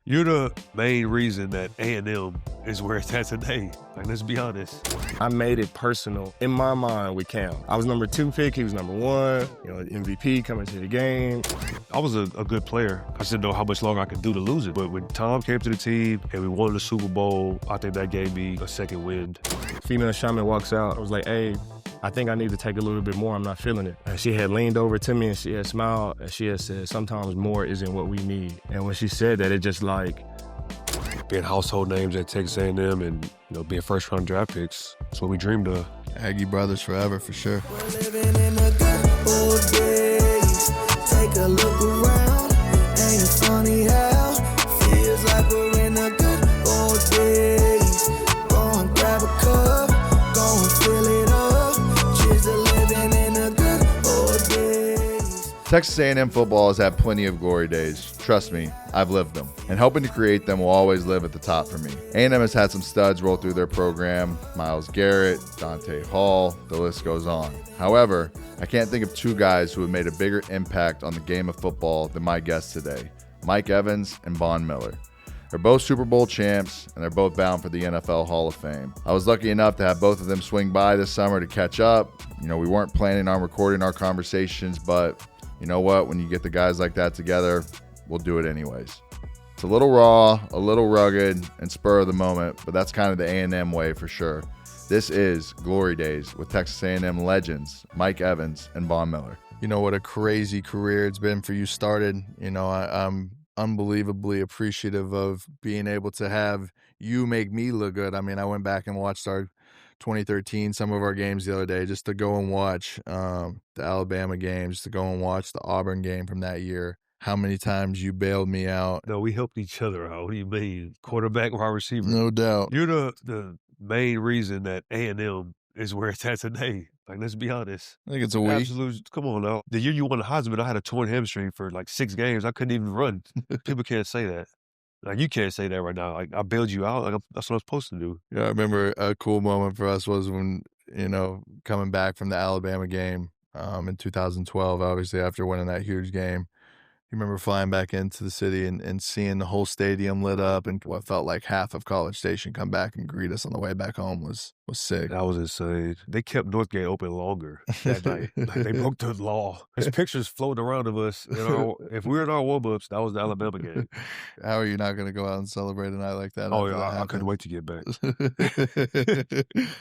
You're the main reason that A&M is where it's at today. Like, let's be honest. I made it personal in my mind with Cam. I was number 2 pick, he was number 1, MVP coming to the game. I was a good player. I just didn't know how much longer I could do to lose it. But when Tom came to the team and we won the Super Bowl, I think that gave me a second wind. Female shaman walks out. I was like, hey, I think I need to take a little bit more. I'm not feeling it. And she had leaned over to me and she had smiled and she had said, sometimes more isn't what we need. And when she said that, it just like... Being household names at Texas A&M and being first-round draft picks, that's what we dreamed of. Aggie brothers forever, for sure. We're living in the good old days. Take a look around. Ain't it funny how feels like we're in the good old days. Go and grab a cup, go and fill it up. Cheers to living in the good old days. Texas A&M football has had plenty of glory days. Trust me, I've lived them. And helping to create them will always live at the top for me. A&M has had some studs roll through their program. Myles Garrett, Dante Hall, the list goes on. However, I can't think of two guys who have made a bigger impact on the game of football than my guests today, Mike Evans and Von Miller. They're both Super Bowl champs, and they're both bound for the NFL Hall of Fame. I was lucky enough to have both of them swing by this summer to catch up. We weren't planning on recording our conversations, but you know what? When you get the guys like that together, we'll do it anyways. It's a little raw, a little rugged, and spur of the moment, but that's kind of the A&M way for sure. This is Glory Daze with Texas A&M legends Mike Evans and Von Miller. What a crazy career it's been for you started. I'm unbelievably appreciative of being able to have you make me look good. I mean, I went back and watched our 2013, some of our games the other day, just to go and watch the Alabama games, to go and watch the Auburn game from that year. How many times you bailed me out. No, we helped each other out. What do you mean? Quarterback, wide receiver. No doubt. You're the main reason that A&M is where it's at today. Like, let's be honest. I think it's a week. Absolutely. Come on now. The year you won the Heisman, I had a torn hamstring for like 6 games. I couldn't even run. People can't say that. Like, you can't say that right now. Like, I bailed you out. Like, that's what I'm supposed to do. Yeah, I remember a cool moment for us was when, coming back from the Alabama game in 2012, obviously after winning that huge game. You remember flying back into the city and seeing the whole stadium lit up and what felt like half of College Station come back and greet us on the way back home was sick. That was insane. They kept Northgate open longer that night. Like, they broke the law. There's pictures floating around of us. If we were in our warm-ups, that was the Alabama game. How are you not going to go out and celebrate a night like that? Oh, yeah, I couldn't wait to get back.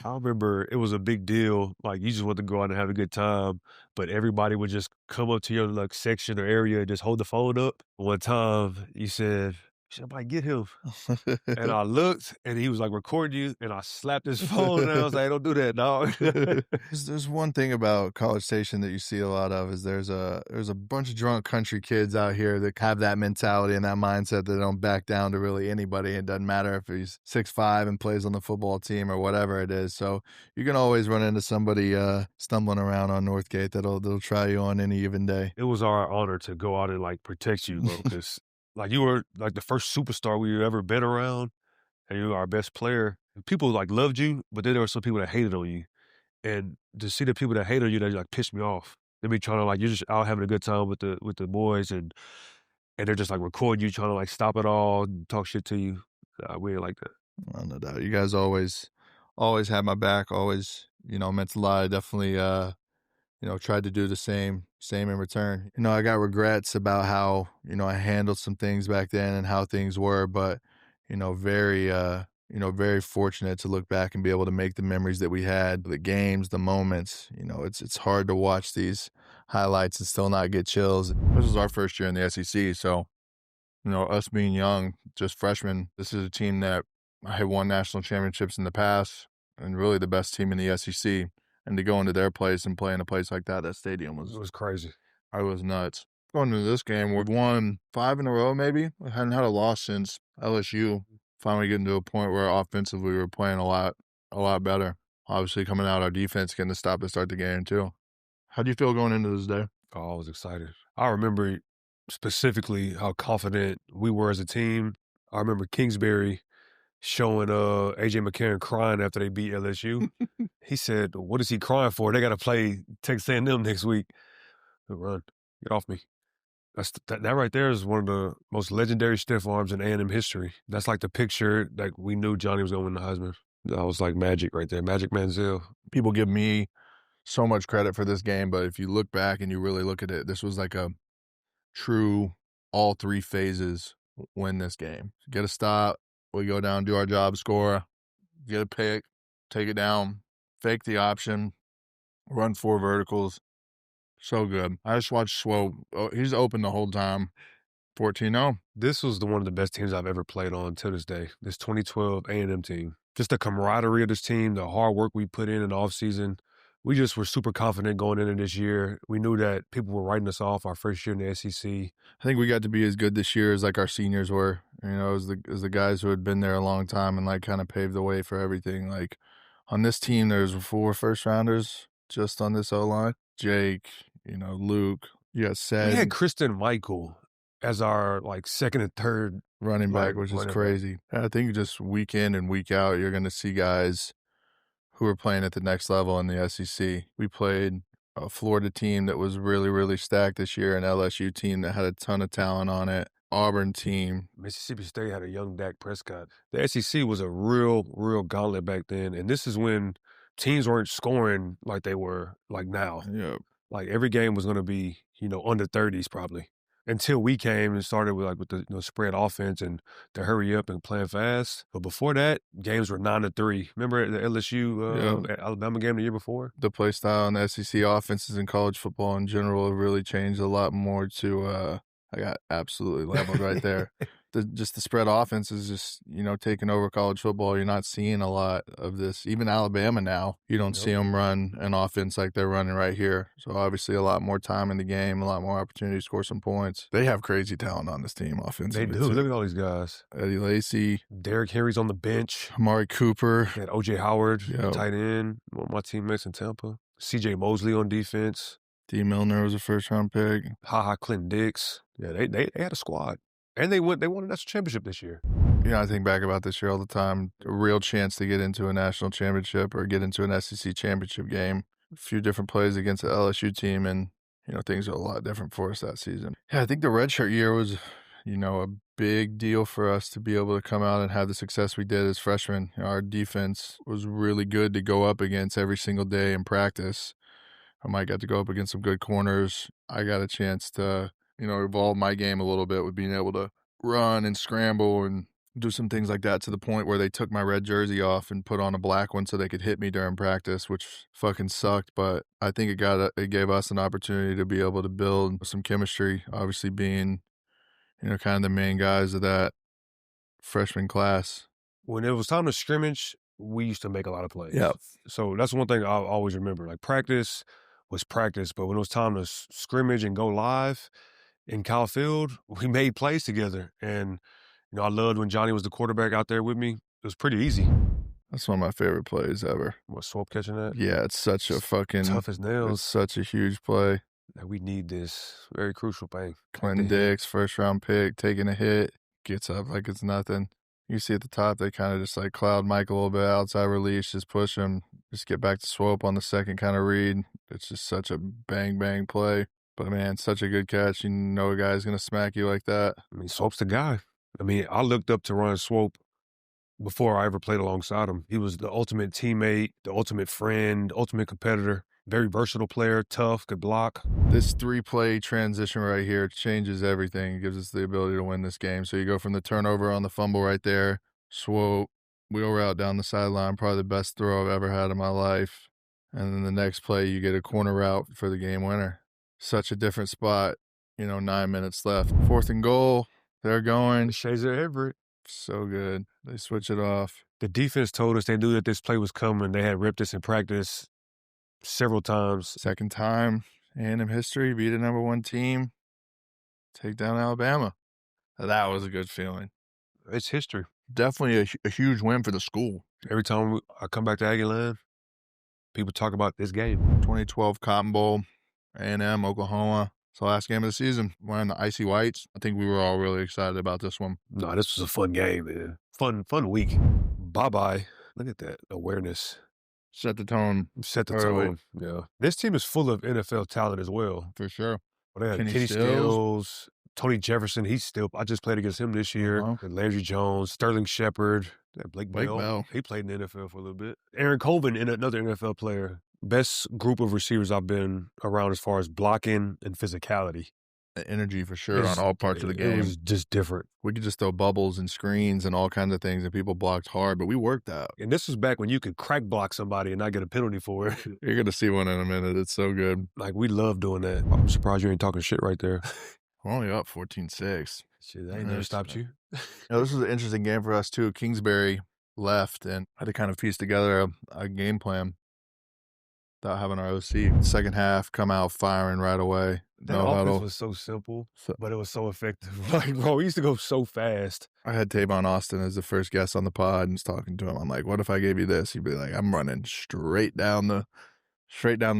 I remember it was a big deal. Like, you just wanted to go out and have a good time, but everybody would just come up to your section or area and just hold the phone up. One time, you said, somebody get him. And I looked, and he was recording you, and I slapped his phone, and I was like, don't do that, dog. There's one thing about College Station that you see a lot of is there's a bunch of drunk country kids out here that have that mentality and that mindset that don't back down to really anybody. It doesn't matter if he's 6'5" and plays on the football team or whatever it is. So you can always run into somebody stumbling around on Northgate that'll try you on any given day. It was our honor to go out and protect you, bro, because you were the first superstar we've ever been around, and you were our best player. And people loved you, but then there were some people that hated on you. And to see the people that hate on you, that pissed me off. They be trying to you're just out having a good time with the boys, and they're just recording you, trying to stop it all and talk shit to you. We ain't like that. Well, no doubt. You guys always had my back. Always, meant to lie. Definitely, tried to do the same in return. I got regrets about how, I handled some things back then and how things were, but, very fortunate to look back and be able to make the memories that we had, the games, the moments. It's hard to watch these highlights and still not get chills. This was our first year in the SEC, so, us being young, just freshmen, this is a team that had won national championships in the past and really the best team in the SEC. And to go into their place and play in a place like that stadium was crazy. I was nuts. Going into this game, we've won 5 in a row maybe. We hadn't had a loss since LSU. Finally getting to a point where offensively we were playing a lot better. Obviously coming out, our defense getting the stop to start the game too. How do you feel going into this day? Oh, I was excited. I remember specifically how confident we were as a team. I remember Kingsbury showing A.J. McCarron crying after they beat LSU. He said, what is he crying for? They got to play Texas A&M next week. Run. Get off me. That right there is one of the most legendary stiff arms in A&M history. That's like the picture that we knew Johnny was going to win the Heisman. That was like magic right there, Magic Manziel. People give me so much credit for this game, but if you look back and you really look at it, this was like a true all three phases win this game. Get a stop, we go down, do our job, score, get a pick, take it down, fake the option, run 4 verticals. So good. I just watched Swope. Oh, he's open the whole time. 14-0. This was one of the best teams I've ever played on to this day, this 2012 A&M team. Just the camaraderie of this team, the hard work we put in the offseason. We just were super confident going into this year. We knew that people were writing us off our first year in the SEC. I think we got to be as good this year as like our seniors were, you know, as the guys who had been there a long time and like kind of paved the way for everything. Like on this team, there's 4 first-rounders just on this O-line. Jake, you know, Luke, you got Sed. We had Kristen Michael as our like second and third running back, which is crazy. I think just week in and week out, you're going to see guys who are playing at the next level in the SEC. We played a Florida team that was really, really stacked this year, an LSU team that had a ton of talent on it, Auburn team. Mississippi State had a young Dak Prescott. The SEC was a real gauntlet back then, and this is when teams weren't scoring like they were like now. Yeah. Like every game was going to be, you know, under 30s probably. Until we came and started with the spread offense and the hurry up and playing fast. But before that, games were 9-3. Remember the LSU Alabama game the year before? The play style and the SEC offenses in college football in general have really changed a lot more to I got absolutely leveled right there. Just the spread offense is just, you know, taking over college football. You're not seeing a lot of this. Even Alabama now, you don't see them run an offense like they're running right here. So obviously a lot more time in the game, a lot more opportunity to score some points. They have crazy talent on this team offensively. They do. Look at all these guys. Eddie Lacy. Derrick Henry's on the bench. Amari Cooper. And O.J. Howard, tight end, one of my teammates in Tampa. C.J. Mosley on defense. D. Milner was a first-round pick. Clinton Dix. Yeah, they had a squad. And they won a national championship this year. You know, I think back about this year all the time. A real chance to get into a national championship or get into an SEC championship game. A few different plays against the LSU team, and, you know, things are a lot different for us that season. Yeah, I think the redshirt year was, you know, a big deal for us to be able to come out and have the success we did as freshmen. You know, our defense was really good to go up against every single day in practice. I might get to go up against some good corners. I got a chance to, you know, evolve my game a little bit with being able to run and scramble and do some things like that, to the point where they took my red jersey off and put on a black one so they could hit me during practice, which fucking sucked. But I think it gave us an opportunity to be able to build some chemistry, obviously being, you know, kind of the main guys of that freshman class. When it was time to scrimmage, we used to make a lot of plays. Yeah. So that's one thing I always remember. Like practice was practice, but when it was time to scrimmage and go live in Kyle Field, we made plays together. And, you know, I loved when Johnny was the quarterback out there with me. It was pretty easy. That's one of my favorite plays ever. What, Swope catching that? Yeah, it's such a fucking... tough as nails. It's such a huge play. Like, we need this very crucial thing. Clinton Dix, first-round pick, taking a hit, gets up like it's nothing. You see at the top, they kind of just like cloud Mike a little bit, outside release, just push him, just get back to Swope on the second kind of read. It's just such a bang play. But, man, such a good catch. You know a guy's going to smack you like that. I mean, Swope's the guy. I mean, I looked up to Ron Swope before I ever played alongside him. He was the ultimate teammate, the ultimate friend, ultimate competitor, very versatile player, tough, could block. This 3-play transition right here changes everything. It gives us the ability to win this game. So you go from the turnover on the fumble right there, Swope, wheel route down the sideline, probably the best throw I've ever had in my life. And then the next play, you get a corner route for the game winner. Such a different spot, you know, 9 minutes left. 4th and goal, they're going. Shazer Everett. So good. They switch it off. The defense told us they knew that this play was coming. They had ripped this in practice several times. Second time, A&M history, beat a number 1 team, take down Alabama. That was a good feeling. It's history. Definitely a huge win for the school. Every time I come back to Aggie Land, people talk about this game. 2012 Cotton Bowl, A&M, Oklahoma. It's the last game of the season. Wearing the icy whites. I think we were all really excited about this one. No, this was a fun game, man. Fun week. Bye-bye. Look at that awareness. Set the tone. Set the early. tone. Yeah. This team is full of NFL talent as well. For sure. Well, they had Kenny Kenny Stills. Stills, Tony Jefferson. I just played against him this year. And Landry Jones, Sterling Shepard, Blake Bell. He played in the NFL for a little bit. Aaron Colvin, another NFL player. Best group of receivers I've been around as far as blocking and physicality. Energy for sure on all parts of the game. It was just different. We could just throw bubbles and screens and all kinds of things, and people blocked hard, but we worked out. And this was back when you could crack block somebody and not get a penalty for it. You're going to see one in a minute. It's so good. Like, we love doing that. I'm surprised you ain't talking shit right there. We're only up 14-6. Shit, that ain't never stopped you. This was an interesting game for us, too. Kingsbury left and had to kind of piece together a game plan without having our OC. Second half, come out firing right away. That offense was so simple, but it was so effective. Like, bro, we used to go so fast. I had Tavon Austin as the first guest on the pod and was talking to him. I'm like, what if I gave you this? He'd be like, I'm running straight down the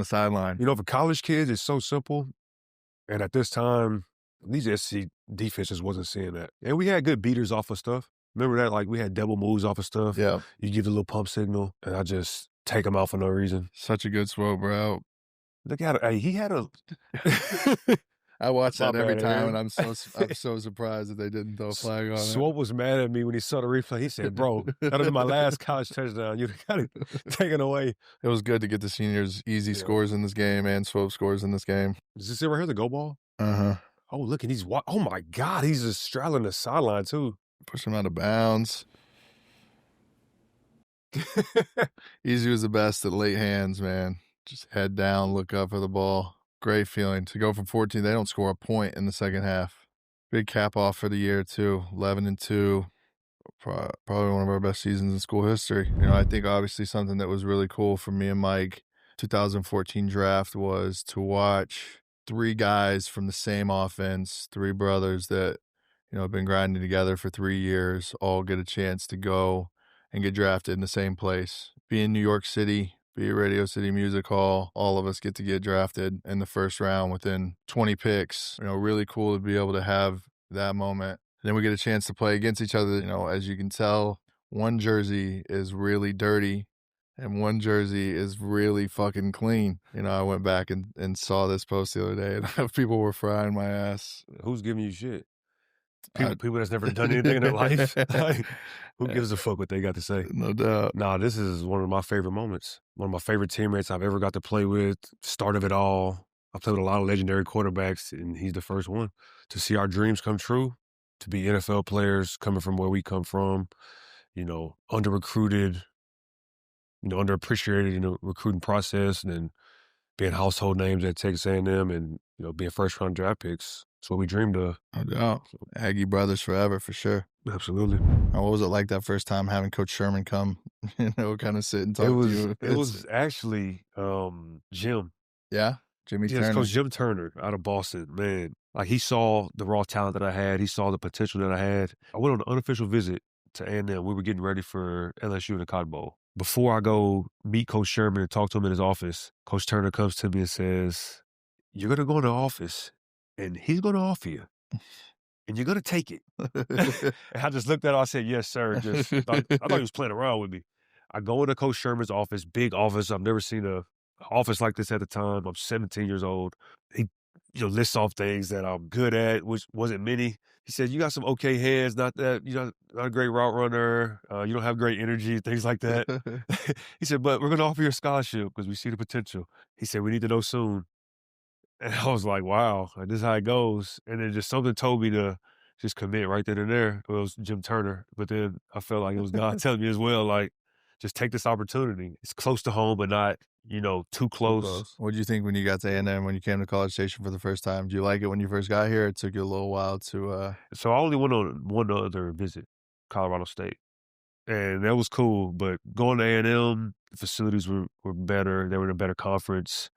sideline. You know, for college kids, it's so simple. And at this time, these SC defenses wasn't seeing that. And we had good beaters off of stuff. Remember that? Like, we had double moves off of stuff. Yeah. You give a little pump signal, and I just take them out for no reason. Such a good swope, bro. Look at it. He had a... I watch that every time, and I'm so surprised that they didn't throw a flag on it. Swope was mad at me when he saw the replay. He said, bro, that was my last college touchdown. You got it taken away. It was good to get the seniors easy scores in this game and Swope scores in this game. Does this ever hear the go ball? Uh-huh. Oh, look, and oh, my God, he's just straddling the sideline, too. Push him out of bounds. Easy was the best at late hands, man. Just head down, look up for the ball. Great feeling. To go from 14, they don't score a point in the second half. Big cap off for the year, too. 11-2. Probably one of our best seasons in school history. You know, I think obviously something that was really cool for me and Mike, 2014 draft, was to watch three guys from the same offense, three brothers that, you know, have been grinding together for 3 years, all get a chance to go and get drafted in the same place. Be in New York City, be at Radio City Music Hall. All of us get to get drafted in the first round within 20 picks. You know, really cool to be able to have that moment. And then we get a chance to play against each other. You know, as you can tell, one jersey is really dirty and one jersey is really fucking clean. You know, I went back and saw this post the other day, and people were frying my ass. Who's giving you shit? People that's never done anything in their life. Like, who gives a fuck what they got to say? No doubt. Nah, this is one of my favorite moments. One of my favorite teammates I've ever got to play with. Start of it all. I played with a lot of legendary quarterbacks, and he's the first one. To see our dreams come true, to be NFL players coming from where we come from, you know, under-recruited, you know, underappreciated in the recruiting process, and then being household names at Texas A&M and, you know, being first-round draft picks. That's what we dreamed of. No doubt. Aggie brothers forever, for sure. Absolutely. What was it like that first time having Coach Sherman come, you know, kind of sit and talk to you? It was actually Jim. Yeah? Jimmy Turner. It's Coach Jim Turner out of Boston, man. Like, he saw the raw talent that I had. He saw the potential that I had. I went on an unofficial visit to A&M. We were getting ready for LSU in the Cotton Bowl. Before I go meet Coach Sherman and talk to him in his office, Coach Turner comes to me and says, you're going to go in the office, and he's going to offer you, and you're going to take it. And I just looked at him. I said, yes, sir. I thought he was playing around with me. I go into Coach Sherman's office, big office. I've never seen an office like this at the time. I'm 17 years old. He lists off things that I'm good at, which wasn't many. He said, you got some okay hands, not that, you're not a great route runner. You don't have great energy, things like that. He said, but we're going to offer you a scholarship because we see the potential. He said, we need to know soon. And I was like, wow, like, this is how it goes. And then just something told me to just commit right then and there. It was Jim Turner. But then I felt like it was God telling me as well, like, just take this opportunity. It's close to home, but not, too close. What did you think when you got to A&M, when you came to College Station for the first time? Did you like it when you first got here? It took you a little while to... So I only went on one other visit, Colorado State. And that was cool. But going to A&M, the facilities were better. They were in a better conference.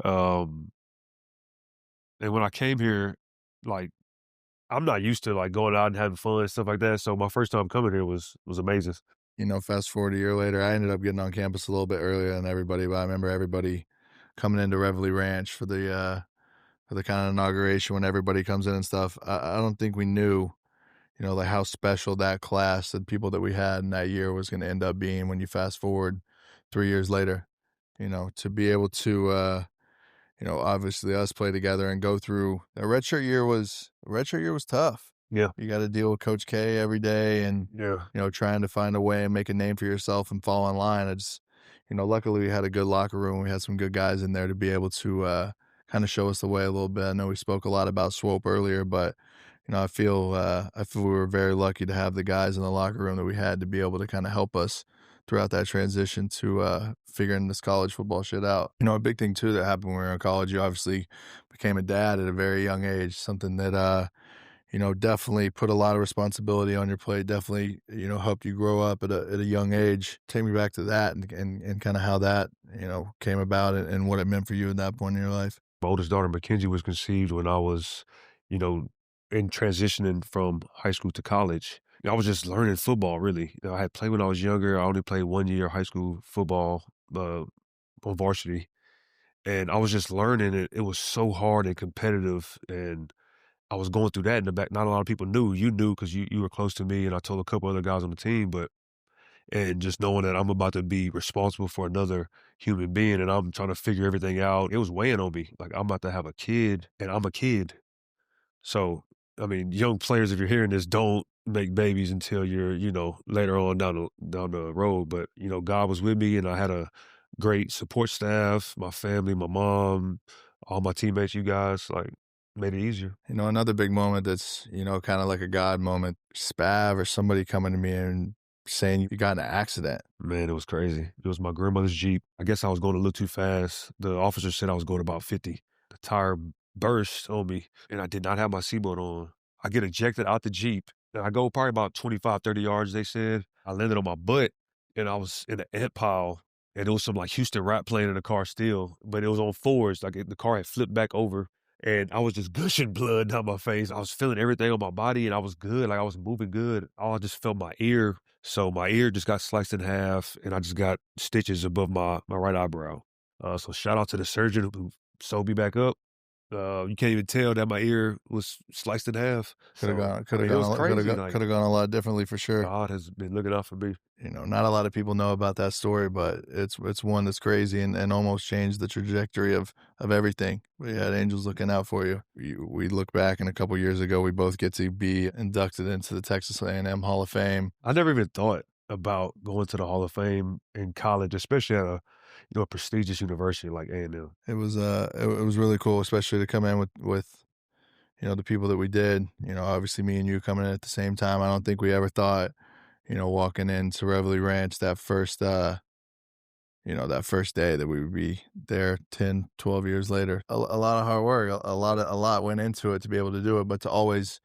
And when I came here, like, I'm not used to, like, going out and having fun and stuff like that. So my first time coming here was amazing. Fast forward a year later, I ended up getting on campus a little bit earlier than everybody, but I remember everybody coming into Reveille Ranch for the kind of inauguration when everybody comes in and stuff. I don't think we knew, like how special that class and people that we had in that year was going to end up being when you fast forward 3 years later, to be able to, obviously us play together and go through a redshirt year was tough. Yeah. You got to deal with Coach K every day and, Yeah. trying to find a way and make a name for yourself and fall in line. I just, luckily we had a good locker room. We had some good guys in there to be able to kind of show us the way a little bit. I know we spoke a lot about Swope earlier, but, I feel we were very lucky to have the guys in the locker room that we had to be able to kind of help us throughout that transition to figuring this college football shit out. A big thing too that happened when we were in college, you obviously became a dad at a very young age, something that definitely put a lot of responsibility on your plate, definitely, helped you grow up at a young age. Take me back to that and kind of how that, came about and what it meant for you at that point in your life. My oldest daughter, Mackenzie, was conceived when I was, in transitioning from high school to college. I was just learning football, really. I had played when I was younger. I only played 1 year high school football on varsity. And I was just learning it. It was so hard and competitive. And I was going through that in the back. Not a lot of people knew. You knew because you were close to me, and I told a couple other guys on the team. And just knowing that I'm about to be responsible for another human being and I'm trying to figure everything out, it was weighing on me. Like, I'm about to have a kid, and I'm a kid. So, I mean, young players, if you're hearing this, don't make babies until you're, later on down the road. But, God was with me, and I had a great support staff, my family, my mom, all my teammates, you guys, like, made it easier. Another big moment that's, kind of like a God moment, Spav or somebody coming to me and saying you got in an accident. Man, it was crazy. It was my grandmother's Jeep. I guess I was going a little too fast. The officer said I was going about 50. The tire burst on me, and I did not have my seatbelt on. I get ejected out the Jeep, and I go probably about 25, 30 yards, they said. I landed on my butt, and I was in an ant pile, and there was some, like, Houston rap playing in the car still, but it was on fours. Like, the car had flipped back over, and I was just gushing blood down my face. I was feeling everything on my body, and I was good. Like, I was moving good. I just felt my ear. So my ear just got sliced in half, and I just got stitches above my right eyebrow. So shout out to the surgeon who sewed me back up. You can't even tell that my ear was sliced in half. Could have gone a lot differently for sure. God has been looking out for me. Not a lot of people know about that story, but it's one that's crazy and almost changed the trajectory of everything. We had angels looking out for you. We look back, and a couple years ago, we both get to be inducted into the Texas A&M Hall of Fame. I never even thought about going to the Hall of Fame in college, especially at a prestigious university like A&M. It was really cool, especially to come in with the people that we did. Obviously me and you coming in at the same time. I don't think we ever thought, walking into Reveille Ranch that first day that we would be there 10, 12 years later. A lot of hard work, a lot went into it to be able to do it, but to always,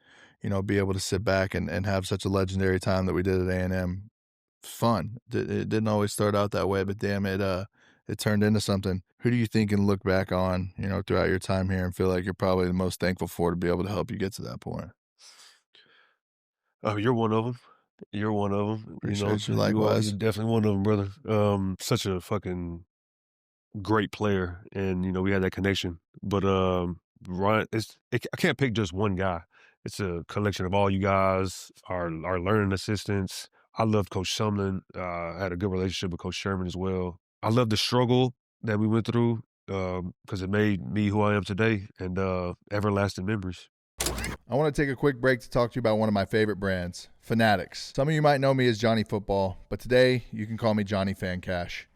be able to sit back and have such a legendary time that we did at A&M. Fun. It didn't always start out that way, but damn it turned into something. Who do you think can look back on, throughout your time here and feel like you're probably the most thankful for to be able to help you get to that point? You're one of them. You're one of them. Appreciate you likewise. You're definitely one of them, brother. Such a fucking great player, and we had that connection. But Ryan, I can't pick just one guy. It's a collection of all you guys, our learning assistants. I loved Coach Sumlin. I had a good relationship with Coach Sherman as well. I love the struggle that we went through because it made me who I am today, and everlasting memories. I want to take a quick break to talk to you about one of my favorite brands, Fanatics. Some of you might know me as Johnny Football, but today you can call me Johnny Fan Cash.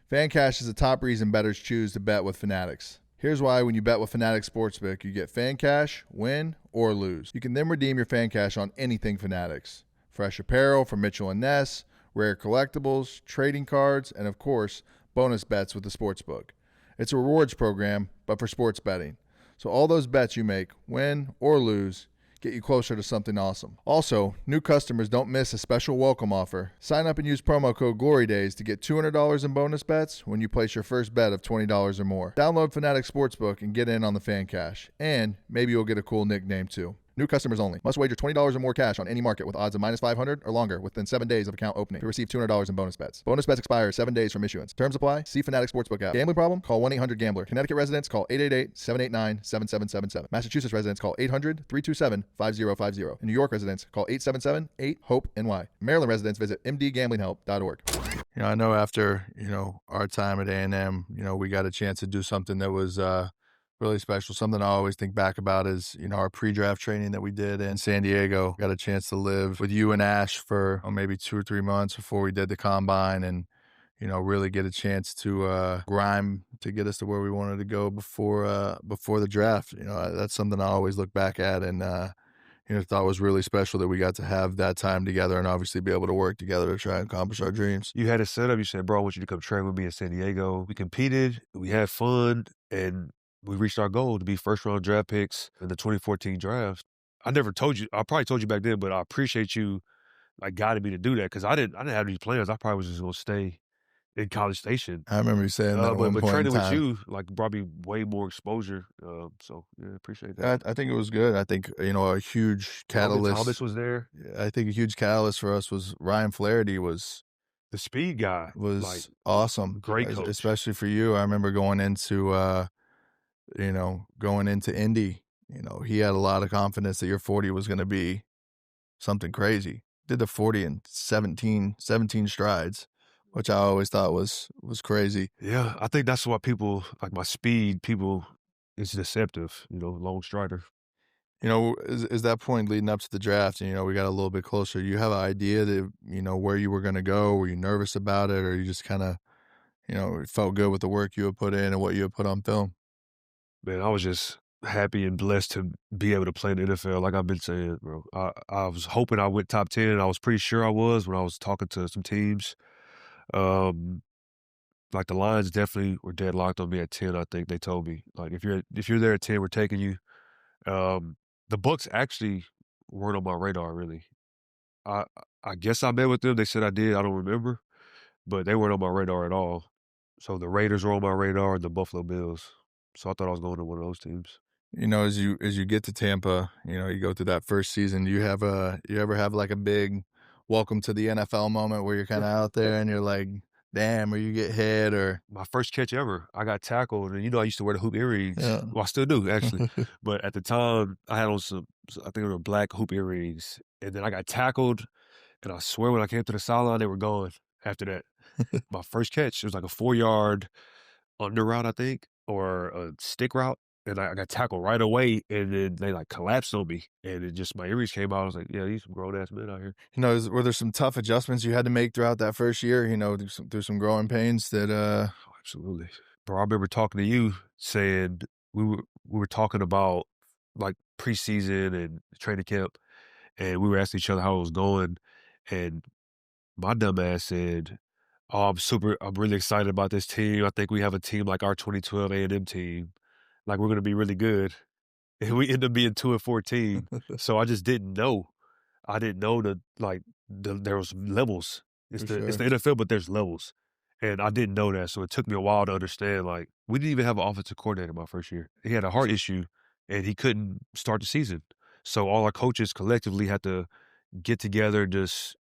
Fan Cash is the top reason bettors choose to bet with Fanatics. Here's why: when you bet with Fanatics Sportsbook, you get Fan Cash, win or lose. You can then redeem your Fan Cash on anything Fanatics. Fresh apparel from Mitchell & Ness, rare collectibles, trading cards, and of course, bonus bets with the Sportsbook. It's a rewards program, but for sports betting. So all those bets you make, win or lose, get you closer to something awesome. Also, new customers don't miss a special welcome offer. Sign up and use promo code Glory Daze to get $200 in bonus bets when you place your first bet of $20 or more. Download Fanatics Sportsbook and get in on the Fan Cash. And maybe you'll get a cool nickname too. New customers only. Must wager $20 or more cash on any market with odds of -500 or longer within 7 days of account opening to receive $200 in bonus bets. Bonus bets expire 7 days from issuance. Terms apply. See Fanatics Sportsbook app. Gambling problem? Call 1-800-GAMBLER. Connecticut residents call 888-789-7777. Massachusetts residents call 800-327-5050. And New York residents call 877-8-HOPE-NY. Maryland residents visit mdgamblinghelp.org. I know after, our time at A&M, we got a chance to do something that was Really special. Something I always think back about is, our pre-draft training that we did in San Diego. Got a chance to live with you and Ash for maybe 2 or 3 months before we did the combine, and really get a chance to grind to get us to where we wanted to go before the draft. That's something I always look back at, and thought was really special that we got to have that time together and obviously be able to work together to try and accomplish our dreams. You had it set up. You said, bro, I want you to come train with me in San Diego. We competed, we had fun, and we reached our goal to be first-round draft picks in the 2014 draft. I never told you. I probably told you back then, but I appreciate you, guiding me to do that, because I didn't have these plans. I probably was just going to stay in College Station. I remember you saying that at one but point training in with time. you, brought me way more exposure. So, yeah, appreciate that. I think it was good. I think, a huge catalyst. Thomas was there. I think a huge catalyst for us was Ryan Flaherty was The speed guy. awesome. Great coach. Especially for you. I remember going into Indy, he had a lot of confidence that your 40 was going to be something crazy. Did the 40 in 17 strides, which I always thought was crazy. Yeah, I think that's why people, my speed, it's deceptive, long strider. Is that point leading up to the draft, and, we got a little bit closer, you have an idea that, where you were going to go? Were you nervous about it, or you just kind of, felt good with the work you had put in and what you had put on film? Man, I was just happy and blessed to be able to play in the NFL. Like I've been saying, bro, I was hoping I went top 10. I was pretty sure I was when I was talking to some teams. The Lions definitely were deadlocked on me at 10. I think they told me, if you're there at 10, we're taking you. The Bucks actually weren't on my radar, really. I guess I met with them. They said I did. I don't remember, but they weren't on my radar at all. So the Raiders were on my radar, and the Buffalo Bills. So I thought I was going to one of those teams. As you get to Tampa, you go through that first season. Do you ever have a big welcome to the NFL moment where you're kind of out there and you're like, damn, or you get hit? Or my first catch ever, I got tackled, and I used to wear the hoop earrings. Yeah. Well, I still do, actually. But at the time, I had on I think they were black hoop earrings, and then I got tackled, and I swear when I came to the sideline, they were gone after that. My first catch, it was like a 4-yard under route, I think, or a stick route, and I got tackled right away, and then they collapsed on me, and it just, my earrings came out. I was like, yeah, these some grown-ass men out here. Were there some tough adjustments you had to make throughout that first year, through some growing pains that Oh, absolutely. Bro, I remember talking to you saying we were talking about preseason and training camp, and we were asking each other how it was going, and my dumb ass said, oh, I'm really excited about this team. I think we have a team like our 2012 A&M team. We're going to be really good. And we end up being 2-14. So I just didn't know. I didn't know that there was levels. It's the NFL, but there's levels. And I didn't know that. So it took me a while to understand, we didn't even have an offensive coordinator my first year. He had a heart issue, and he couldn't start the season. So all our coaches collectively had to get together and just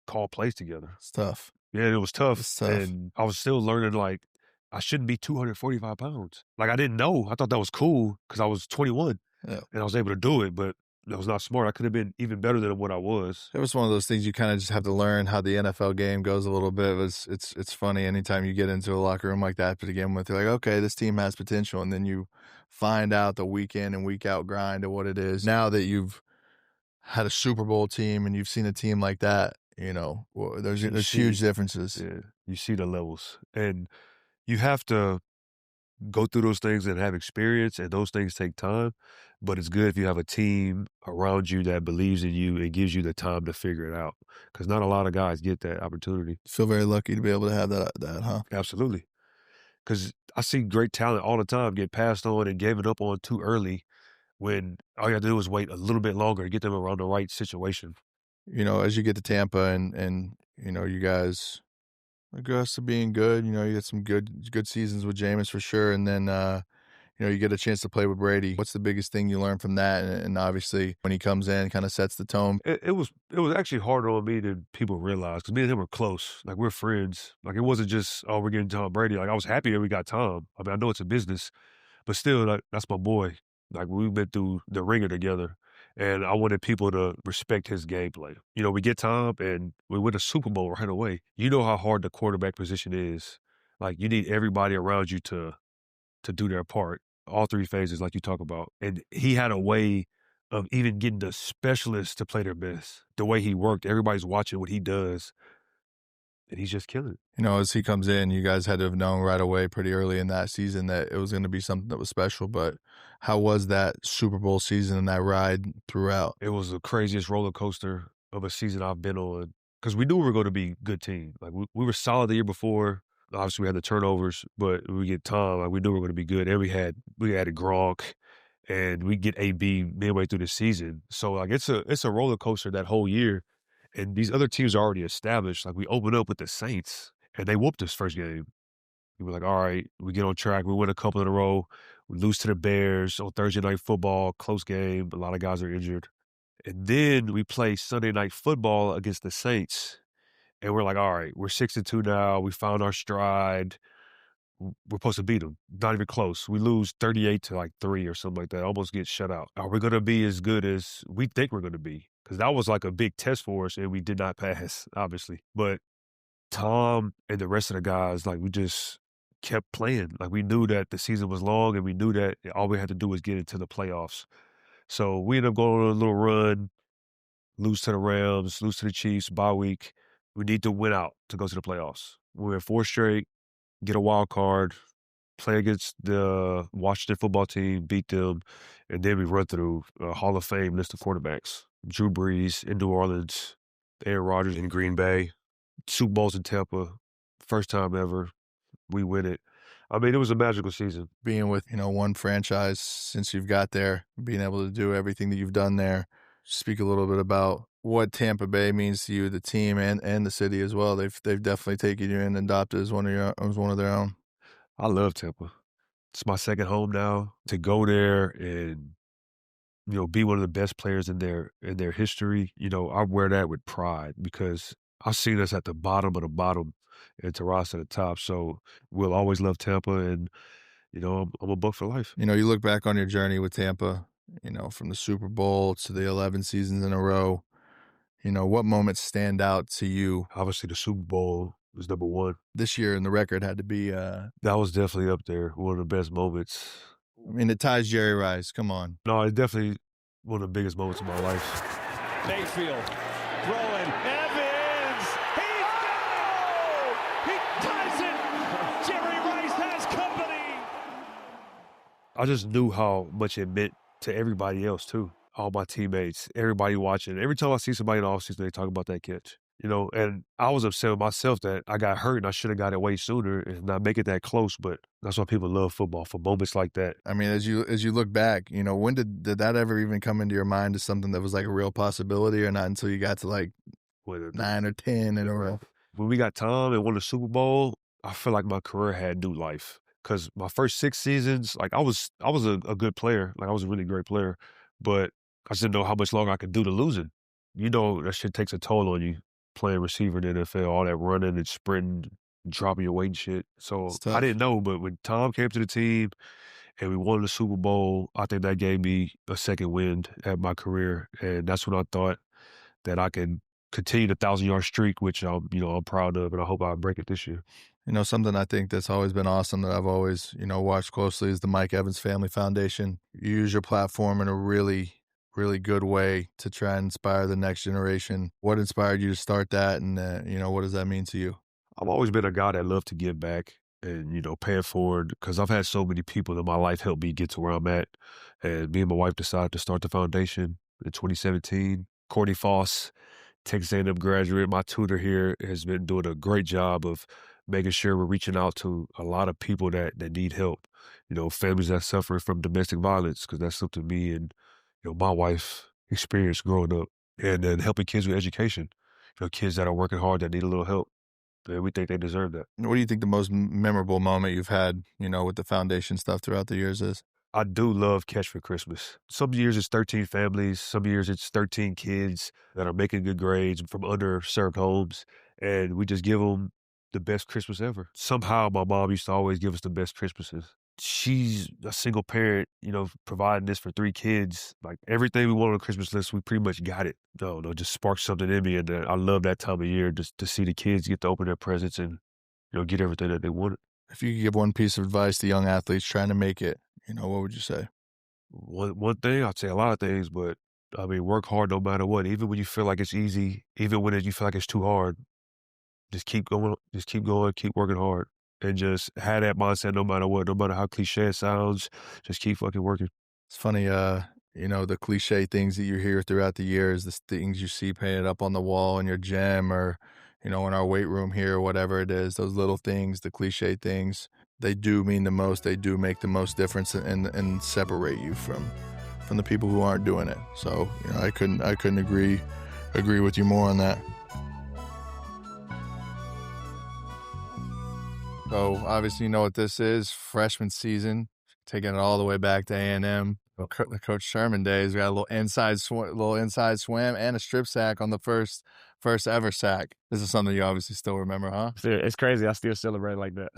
call plays together. It's tough. Yeah, it was tough. It's tough. And I was still learning, I shouldn't be 245 pounds. I didn't know. I thought that was cool because I was 21 and I was able to do it, but that was not smart. I could have been even better than what I was. It was one of those things you kind of just have to learn how the NFL game goes a little bit. It's funny anytime you get into a locker room like that to begin with. You're like, okay, this team has potential. And then you find out the week in and week out grind of what it is. Now that you've had a Super Bowl team and you've seen a team like that, there's huge differences. Yeah, you see the levels. And you have to go through those things and have experience, and those things take time. But it's good if you have a team around you that believes in you and gives you the time to figure it out, because not a lot of guys get that opportunity. Feel very lucky to be able to have that, huh? Absolutely. Because I see great talent all the time get passed on and given up on too early when all you have to do is wait a little bit longer to get them around the right situation. As you get to Tampa and you guys aggressive to being good. You get some good seasons with Jameis for sure, and then you get a chance to play with Brady. What's the biggest thing you learned from that? And obviously, when he comes in, kind of sets the tone. It was actually harder on me than people realize, because me and him were close. We're friends. It wasn't just, oh, we're getting Tom Brady. I was happy that we got Tom. I know it's a business, but still, that's my boy. We've been through the ringer together, and I wanted people to respect his gameplay. We get Tom, and we win a Super Bowl right away. You know how hard the quarterback position is. You need everybody around you to do their part. all three phases like you talk about. And he had a way of even getting the specialists to play their best. The way he worked, everybody's watching what he does, and he's just killing it. You know, as he comes in, you guys had to have known right away pretty early in that season that it was going to be something that was special. But how was that Super Bowl season and that ride throughout? It was the craziest roller coaster of a season I've been on because we knew we were going to be a good team. Like we were solid the year before. Obviously, we had the turnovers, but we get Tom. Like we knew we were going to be good, and we had a Gronk, and we get AB midway through the season. So like it's a roller coaster that whole year, and these other teams are already established. Like we opened up with the Saints, and they whooped us first game. We were like, all right, we get on track. We win a couple in a row. We lose to the Bears on Thursday Night Football, close game. A lot of guys are injured. And then we play Sunday Night Football against the Saints. And we're like, all right, we're 6-2 now. We found our stride. We're supposed to beat them. Not even close. We lose 38-3 or something like that. Almost get shut out. Are we going to be as good as we think we're going to be? Because that was like a big test for us, and we did not pass, obviously. But Tom and the rest of the guys, like we just kept playing. Like we knew that the season was long, and we knew that all we had to do was get into the playoffs. So we ended up going on a little run, lose to the Rams, lose to the Chiefs, bye week. We need to win out to go to the playoffs. We're in 4 straight, get a wild card, play against the Washington football team, beat them, and then we run through a Hall of Fame list of quarterbacks. Drew Brees in New Orleans, Aaron Rodgers in Green Bay, Super Bowls in Tampa, first time ever. We win it. I mean, it was a magical season. Being with, one franchise since you've got there, being able to do everything that you've done there. Speak a little bit about what Tampa Bay means to you, the team and the city as well. They've definitely taken you in and adopted as one of their own. I love Tampa. It's my second home now. To go there and be one of the best players in their history, I wear that with pride because I've seen us at the bottom of the bottom and to rise to the top. So we'll always love Tampa, and I'm a Buck for life. You look back on your journey with Tampa, from the Super Bowl to the 11 seasons in a row. What moments stand out to you? Obviously, the Super Bowl was number one. This year, and the record had to be. That was definitely up there. One of the best moments. I mean, it ties Jerry Rice. Come on. No, it's definitely one of the biggest moments of my life. Mayfield throwing. Evans. He's got it. He ties it. Jerry Rice has company. I just knew how much it meant to everybody else, too. All my teammates, everybody watching. Every time I see somebody in the offseason, they talk about that catch. And I was upset with myself that I got hurt and I should have got it way sooner and not make it that close. But that's why people love football, for moments like that. I mean, as you look back, when did that ever even come into your mind as something that was like a real possibility, or not until you got to like 9 or 10 in a row? When we got Tom and won the Super Bowl, I feel like my career had new life. Because my first 6 seasons, like I was a good player. Like I was a really great player. But I just didn't know how much longer I could do to losing. That shit takes a toll on you, playing receiver in the NFL, all that running and sprinting, dropping your weight and shit. So I didn't know, but when Tom came to the team and we won the Super Bowl, I think that gave me a second wind at my career. And that's when I thought that I could continue the 1,000-yard streak, which I'm proud of, and I hope I break it this year. Something I think that's always been awesome that I've always, watched closely is the Mike Evans Family Foundation. You use your platform in a really, really good way to try and inspire the next generation. What inspired you to start that, and what does that mean to you? I've always been a guy that loved to give back and pay it forward, because I've had so many people in my life help me get to where I'm at. And me and my wife decided to start the foundation in 2017. Courtney Foss, Texas A&M graduate, my tutor here, has been doing a great job of making sure we're reaching out to a lot of people that need help. Families that suffer from domestic violence, because that's something me and my wife experienced growing up, and then helping kids with education. Kids that are working hard that need a little help. And we think they deserve that. What do you think the most memorable moment you've had, with the foundation stuff throughout the years is? I do love Catch for Christmas. Some years it's 13 families. Some years it's 13 kids that are making good grades from underserved homes. And we just give them the best Christmas ever. Somehow my mom used to always give us the best Christmases. She's a single parent, providing this for 3 kids. Like everything we want on the Christmas list, we pretty much got it. No, just sparked something in me. And I love that time of year just to see the kids get to open their presents and, get everything that they wanted. If you could give one piece of advice to young athletes trying to make it, what would you say? One thing, I'd say a lot of things, but I mean, work hard no matter what. Even when you feel like it's easy, even when you feel like it's too hard, just keep going, keep working hard, and just have that mindset no matter what, no matter how cliche it sounds. Just keep fucking working. It's funny, the cliche things that you hear throughout the years, the things you see painted up on the wall in your gym or, in our weight room here, whatever it is, those little things, the cliche things, they do mean the most. They do make the most difference and separate you from the people who aren't doing it. So, I couldn't agree with you more on that. So obviously you know what this is, freshman season, taking it all the way back to A&M. The Coach Sherman days. We got a little inside swim and a strip sack on the first ever sack. This is something you obviously still remember, huh? It's crazy. I still celebrate like that.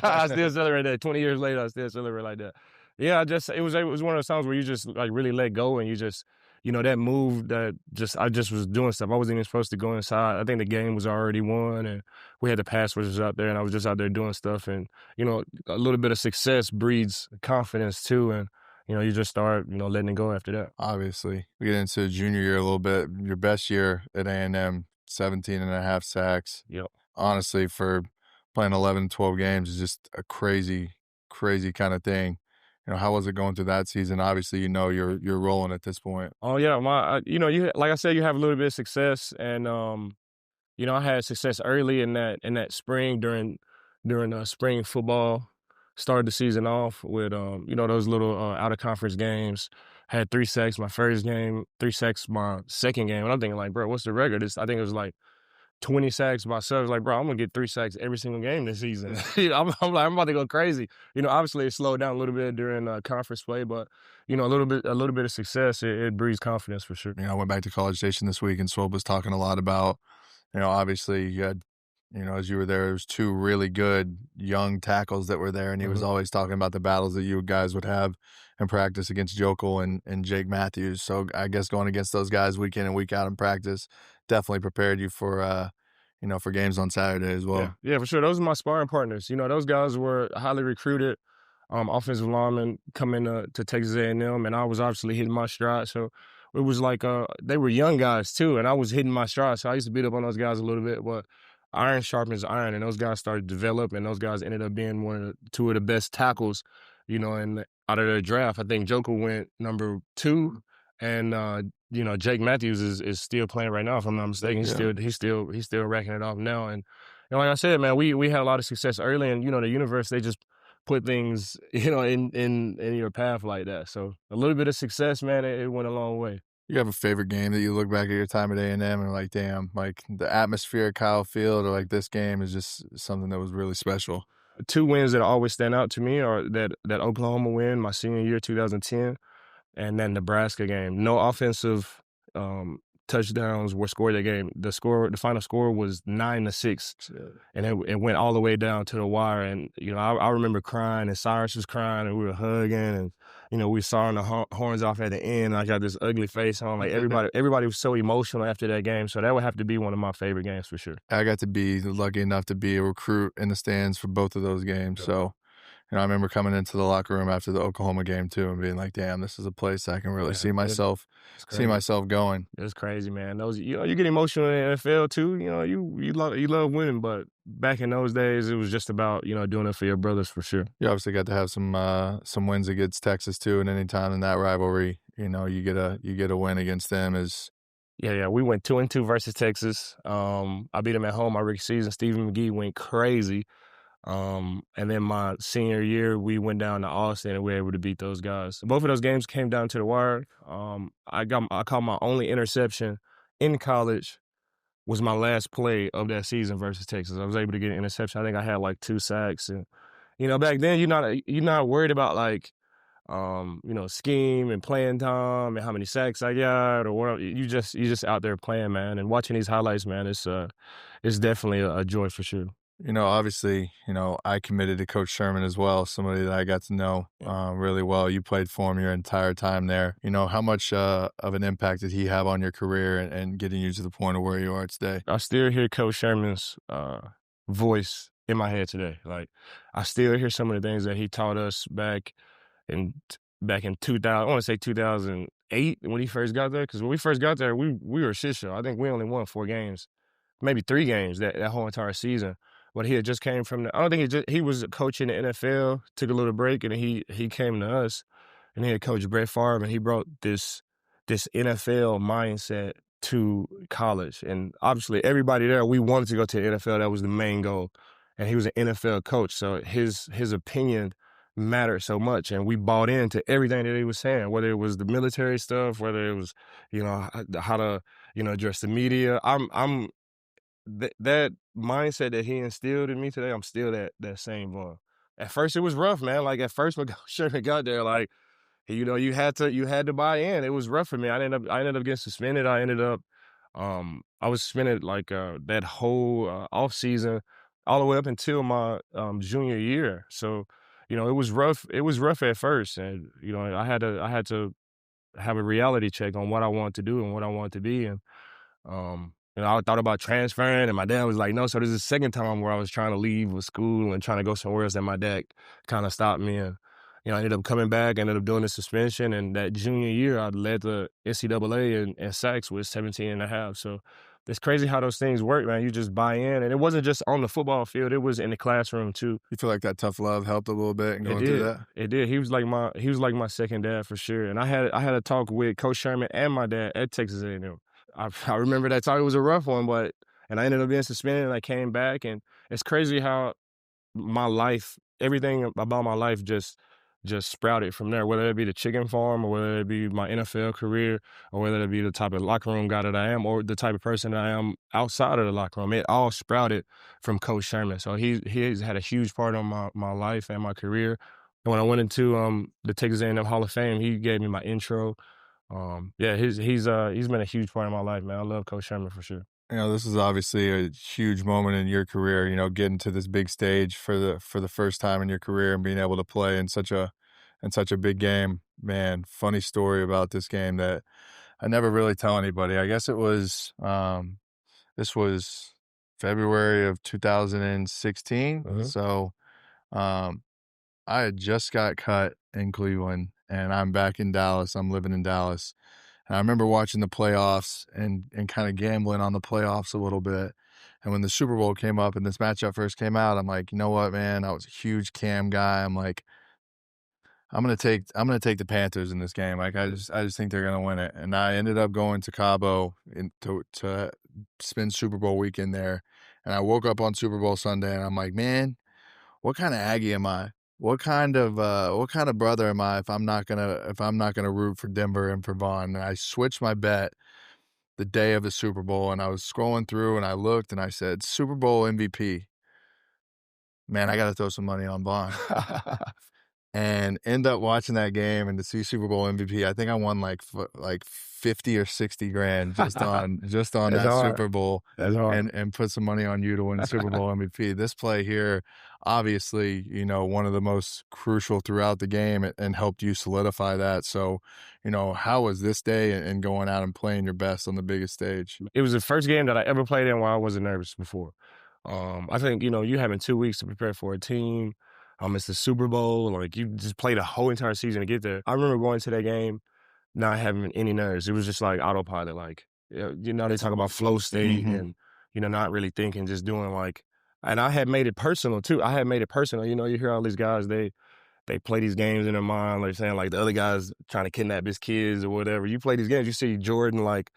I still celebrate that. 20 years later, I still celebrate like that. Yeah, it was one of those times where you just like really let go and you just, that move that I just was doing stuff. I wasn't even supposed to go inside. I think the game was already won and we had the pass rushers out there and I was just out there doing stuff. And, a little bit of success breeds confidence too. And, you just start, letting it go after that. Obviously. We get into junior year a little bit. Your best year at A&M, 17 and a half sacks. Yep. Honestly, for playing 11, 12 games is just a crazy, crazy kind of thing. How was it going through that season? Obviously, you're rolling at this point. Oh yeah, like I said, you have a little bit of success, and I had success early in that spring during spring football. Started the season off with those little out of conference games. Had 3 sacks my first game, 3 sacks my second game, and I'm thinking like, bro, what's the record? I think it was like 20 sacks myself. I was like, bro, I'm gonna get 3 sacks every single game this season. I'm like, I'm about to go crazy. Obviously it slowed down a little bit during conference play, but a little bit of success, it breeds confidence for sure. I went back to College Station this week and Swope was talking a lot about, obviously you had, as you were there was 2 really good young tackles that were there, and he was always talking about the battles that you guys would have in practice against Jokel and Jake Matthews. So I guess going against those guys week in and week out in practice definitely prepared you for for games on Saturday as well. Yeah, for sure. Those are my sparring partners. Those guys were highly recruited offensive linemen coming to Texas A&M, and I was obviously hitting my stride. So it was like they were young guys too, and I was hitting my stride. So I used to beat up on those guys a little bit, but iron sharpens iron, and those guys started to develop, and those guys ended up being 2 of the best tackles, and out of their draft. I think Joker went number 2, and Jake Matthews is still playing right now, if I'm not mistaken. He's still racking it off now. And like I said, man, we had a lot of success early, and the universe, they just put things in your path like that. So a little bit of success, man, it went a long way. You have a favorite game that you look back at your time at A&M and are like, damn, like the atmosphere at Kyle Field or like this game is just something that was really special? 2 wins that always stand out to me are that Oklahoma win my senior year, 2010, and that Nebraska game. No offensive touchdowns were scored that game. The final score was 9-6, and it went all the way down to the wire. And I remember crying, and Cyrus was crying, and we were hugging, and we sawing the horns off at the end. I got this ugly face on. Like everybody was so emotional after that game. So that would have to be one of my favorite games for sure. I got to be lucky enough to be a recruit in the stands for both of those games. Yeah. So. I remember coming into the locker room after the Oklahoma game too and being like, damn, this is a place I can really see myself going. It's crazy, man. Those, you get emotional in the NFL too. You love winning, but back in those days, it was just about, doing it for your brothers for sure. You obviously got to have some wins against Texas too, and any time in that rivalry, you get a win against them is. Yeah, we went 2-2 versus Texas. I beat them at home my rookie season. Stephen McGee went crazy. And then my senior year, we went down to Austin and we were able to beat those guys. Both of those games came down to the wire. I caught my only interception in college was my last play of that season versus Texas. I was able to get an interception. I think I had like 2 sacks. And, back then you're not worried about like, scheme and playing time and how many sacks I got or what. You just out there playing, man, and watching these highlights, man. It's definitely a joy for sure. Obviously, I committed to Coach Sherman as well, somebody that I got to know really well. You played for him your entire time there. How much of an impact did he have on your career and getting you to the point of where you are today? I still hear Coach Sherman's voice in my head today. Like, I still hear some of the things that he taught us back back in 2000, I want to say 2008 when he first got there. Because when we first got there, we were a shit show. I think we only won 4 games, maybe 3 games that whole entire season. But he had just came from I don't think he was coaching the NFL, took a little break, and he came to us, and he had coached Brett Favre, and he brought this NFL mindset to college. And obviously everybody there, we wanted to go to the NFL. That was the main goal. And he was an NFL coach, so his opinion mattered so much, and we bought into everything that he was saying, whether it was the military stuff, whether it was, how to, address the media. That mindset that he instilled in me today, I'm still that same one. At first, it was rough, man. Like at first, when Sherman got there, like you had to buy in. It was rough for me. I ended up getting suspended. I ended up, I was suspended like that whole off season, all the way up until my junior year. So, it was rough. It was rough at first, and I had to have a reality check on what I wanted to do and what I wanted to be, and I thought about transferring, and my dad was like, no. So this is the second time where I was trying to leave with school and trying to go somewhere else, and my dad kind of stopped me. And, I ended up coming back, ended up doing the suspension, and that junior year, I led the NCAA in sacks with 17 and a half. So it's crazy how those things work, man. You just buy in, and it wasn't just on the football field; it was in the classroom too. You feel like that tough love helped a little bit in going through that? It did. He was like my second dad for sure. And I had a talk with Coach Sherman and my dad at Texas A&M. I remember that talk. It was a rough one, and I ended up being suspended, and I came back, and it's crazy how my life, everything about my life just sprouted from there, whether it be the chicken farm or whether it be my NFL career or whether it be the type of locker room guy that I am or the type of person that I am outside of the locker room. It all sprouted from Coach Sherman. So he's had a huge part on my life and my career. And when I went into the Texas A&M Hall of Fame, he gave me my intro. He's been a huge part of my life, man. I love Coach Sherman for sure. This is obviously a huge moment in your career, getting to this big stage for the first time in your career and being able to play in such a big game. Man, funny story about this game that I never really tell anybody. I guess it was this was February of 2016. Mm-hmm. So I had just got cut in Cleveland, and I'm back in Dallas. I'm living in Dallas. And I remember watching the playoffs and kind of gambling on the playoffs a little bit. And when the Super Bowl came up and this matchup first came out, I'm like, you know what, man? I was a huge Cam guy. I'm like, I'm gonna take the Panthers in this game. Like I just think they're gonna win it. And I ended up going to Cabo to spend Super Bowl weekend there. And I woke up on Super Bowl Sunday, and I'm like, man, what kind of Aggie am I? What kind of brother am I if I'm not gonna root for Denver and for Vaughn? And I switched my bet the day of the Super Bowl, and I was scrolling through, and I looked, and I said, Super Bowl MVP. Man, I got to throw some money on Vaughn. And end up watching that game and to see Super Bowl MVP. I think I won like 50 or 60 grand just on that hard. Super Bowl. That's hard. And put some money on you to win Super Bowl MVP. This play here, obviously, one of the most crucial throughout the game and helped you solidify that. So, how was this day and going out and playing your best on the biggest stage? It was the first game that I ever played in where I wasn't nervous before. I think, you having 2 weeks to prepare for a team. It's the Super Bowl. Like, you just played a whole entire season to get there. I remember going to that game not having any nerves. It was just like autopilot. Like, they talk about flow state and, not really thinking, just doing like, and I had made it personal too. I had made it personal. You hear all these guys, they play these games in their mind, like saying like the other guy's trying to kidnap his kids or whatever. You play these games, you see Jordan like,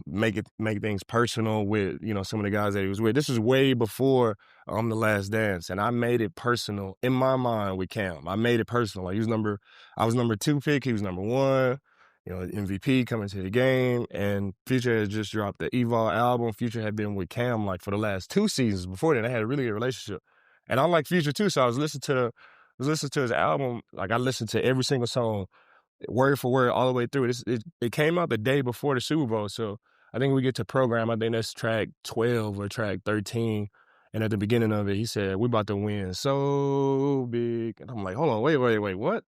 make things personal with, some of the guys that he was with. This was way before The Last Dance, and I made it personal in my mind with Cam. I made it personal. Like I was number 2 pick, he was number 1. MVP coming to the game, and Future had just dropped the Evol album. Future had been with Cam like for the last 2 seasons. Before that, they had a really good relationship, and I like Future too. So I was listening to his album. Like I listened to every single song, word for word, all the way through. It came out the day before the Super Bowl, so I think we get to program. I think that's track 12 or track 13, and at the beginning of it, he said, "We're about to win so big," and I'm like, "Hold on, wait, what?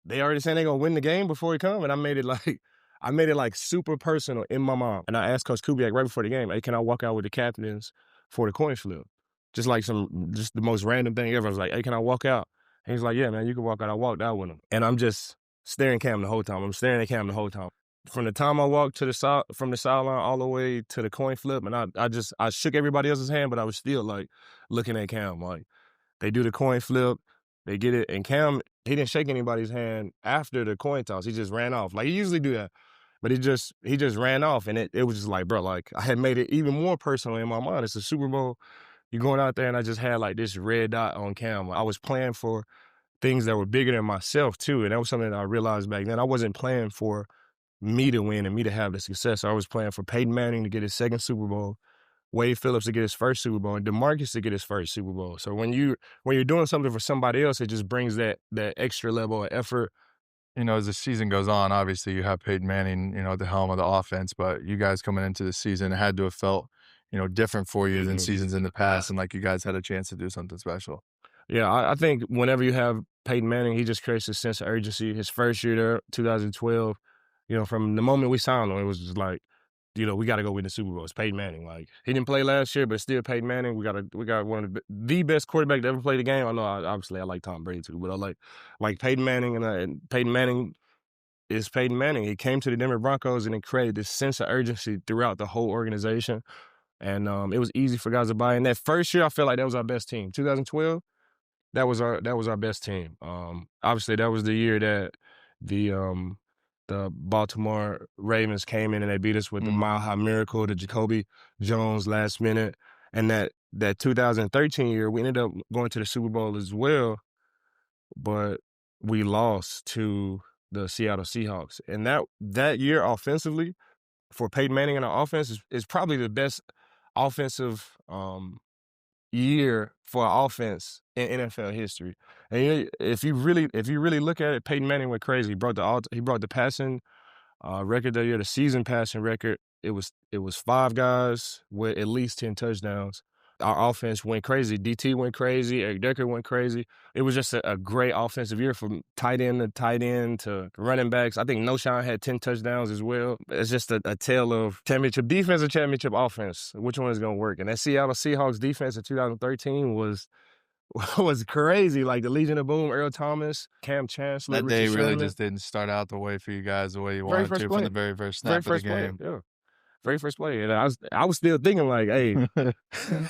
They already saying they gonna win the game before he come?" And I made it like super personal in my mind. And I asked Coach Kubiak right before the game, "Hey, can I walk out with the captains for the coin flip?" Just the most random thing ever. I was like, "Hey, can I walk out?" He's like, yeah, man, you can walk out. I walked out with him. And I'm just staring Cam the whole time. I'm staring at Cam the whole time. From the time I walked to the from the sideline all the way to the coin flip, and I shook everybody else's hand, but I was still like looking at Cam. Like, they do the coin flip, they get it, and Cam, he didn't shake anybody's hand after the coin toss. He just ran off. Like, he usually do that. But he just ran off, and it was just like, bro, like, I had made it even more personal in my mind. It's a Super Bowl. You're going out there, and I just had like this red dot on Cam. I was playing for things that were bigger than myself too, and that was something that I realized back then. I wasn't playing for me to win and me to have the success. I was playing for Peyton Manning to get his second Super Bowl, Wade Phillips to get his first Super Bowl, and DeMarcus to get his first Super Bowl. So when you're doing something for somebody else, it just brings that extra level of effort. You know, as the season goes on, obviously you have Peyton Manning, you know, at the helm of the offense, but you guys coming into the season, it had to have felt, you know, different for you than seasons in the past, and like you guys had a chance to do something special. Yeah, I think whenever you have Peyton Manning, he just creates a sense of urgency. His first year there, 2012, you know, from the moment we signed him, it was just like, you know, we got to go win the Super Bowl. It's Peyton Manning. Like, he didn't play last year, but still Peyton Manning. We got one of the best quarterback to ever play the game. I know, obviously, I like Tom Brady too, but I like Peyton Manning, and Peyton Manning is Peyton Manning. He came to the Denver Broncos and it created this sense of urgency throughout the whole organization, and it was easy for guys to buy in. That first year, I felt like that was our best team. 2012. That was our best team. Obviously, that was the year that the Baltimore Ravens came in and they beat us with the Mile High Miracle, the Jacoby Jones last minute, and that 2013 year we ended up going to the Super Bowl as well, but we lost to the Seattle Seahawks. And that year offensively for Peyton Manning and our offense is probably the best offensive year for offense in NFL history. And if you really look at it, Peyton Manning went crazy. He brought the passing record that year, the season passing record. It was 5 guys with at least 10 touchdowns. Our offense went crazy. DT went crazy. Eric Decker went crazy. It was just a great offensive year from tight end to running backs. I think Noshawn had 10 touchdowns as well. It's just a tale of championship defense or championship offense. Which one is going to work? And that Seattle Seahawks defense in 2013 was crazy. Like the Legion of Boom, Earl Thomas, Cam Chancellor. That day Richard really Sherman. just didn't start out the way for you guys the way you wanted to from the very first snap of the game. Yeah. Very first play. And I was still thinking like, hey, we're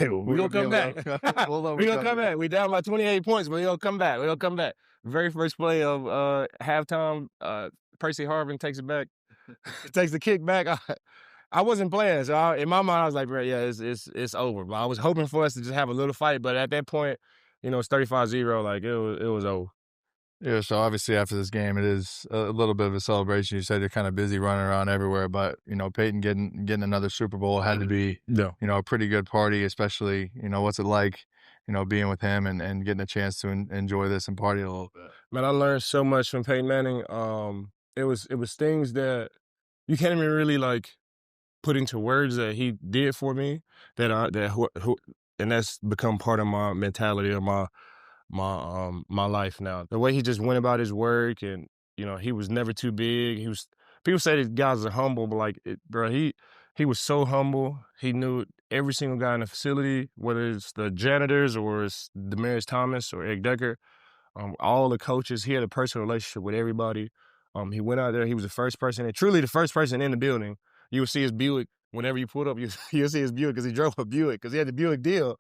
going to come back. We're going to come back. We down by 28 points, but we're going to come back. We're going to come back. Very first play of halftime, Percy Harvin takes it back, takes the kick back. I wasn't playing. So in my mind, I was like, bro, yeah, it's over. But I was hoping for us to just have a little fight. But at that point, you know, it's 35-0. Like, it was over. Yeah, so obviously after this game, it is a little bit of a celebration. You said you're kind of busy running around everywhere, but, you know, Peyton getting another Super Bowl had to be, you know, a pretty good party, especially, you know, what's it like, you know, being with him and getting a chance to enjoy this and party a little bit. Man, I learned so much from Peyton Manning. It was things that you can't even really like put into words that he did for me and that's become part of my mentality of my life now. The way he just went about his work, and you know, he was never too big. People say these guys are humble, but like, bro, he was so humble. He knew every single guy in the facility, whether it's the janitors or it's Demaryius Thomas or Eric Decker, all the coaches. He had a personal relationship with everybody. He went out there. He was the first person, and truly the first person in the building. You would see his Buick whenever you pulled up. You'll see his Buick because he drove a Buick because he had the Buick deal.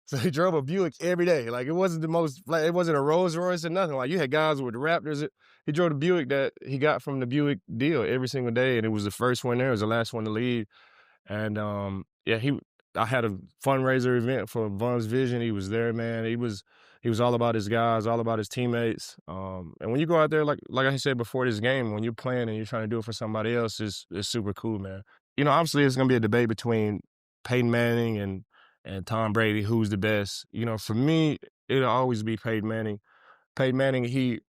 So he drove a Buick every day. Like, it wasn't it wasn't a Rolls Royce or nothing. Like, you had guys with the Raptors. He drove the Buick that he got from the Buick deal every single day, and it was the first one there. It was the last one to leave. And, I had a fundraiser event for Von's Vision. He was there, man. He was all about his guys, all about his teammates. And when you go out there, like I said before this game, when you're playing and you're trying to do it for somebody else, it's super cool, man. You know, obviously it's going to be a debate between Peyton Manning and Tom Brady, who's the best. You know, for me, it'll always be Peyton Manning. Peyton Manning, he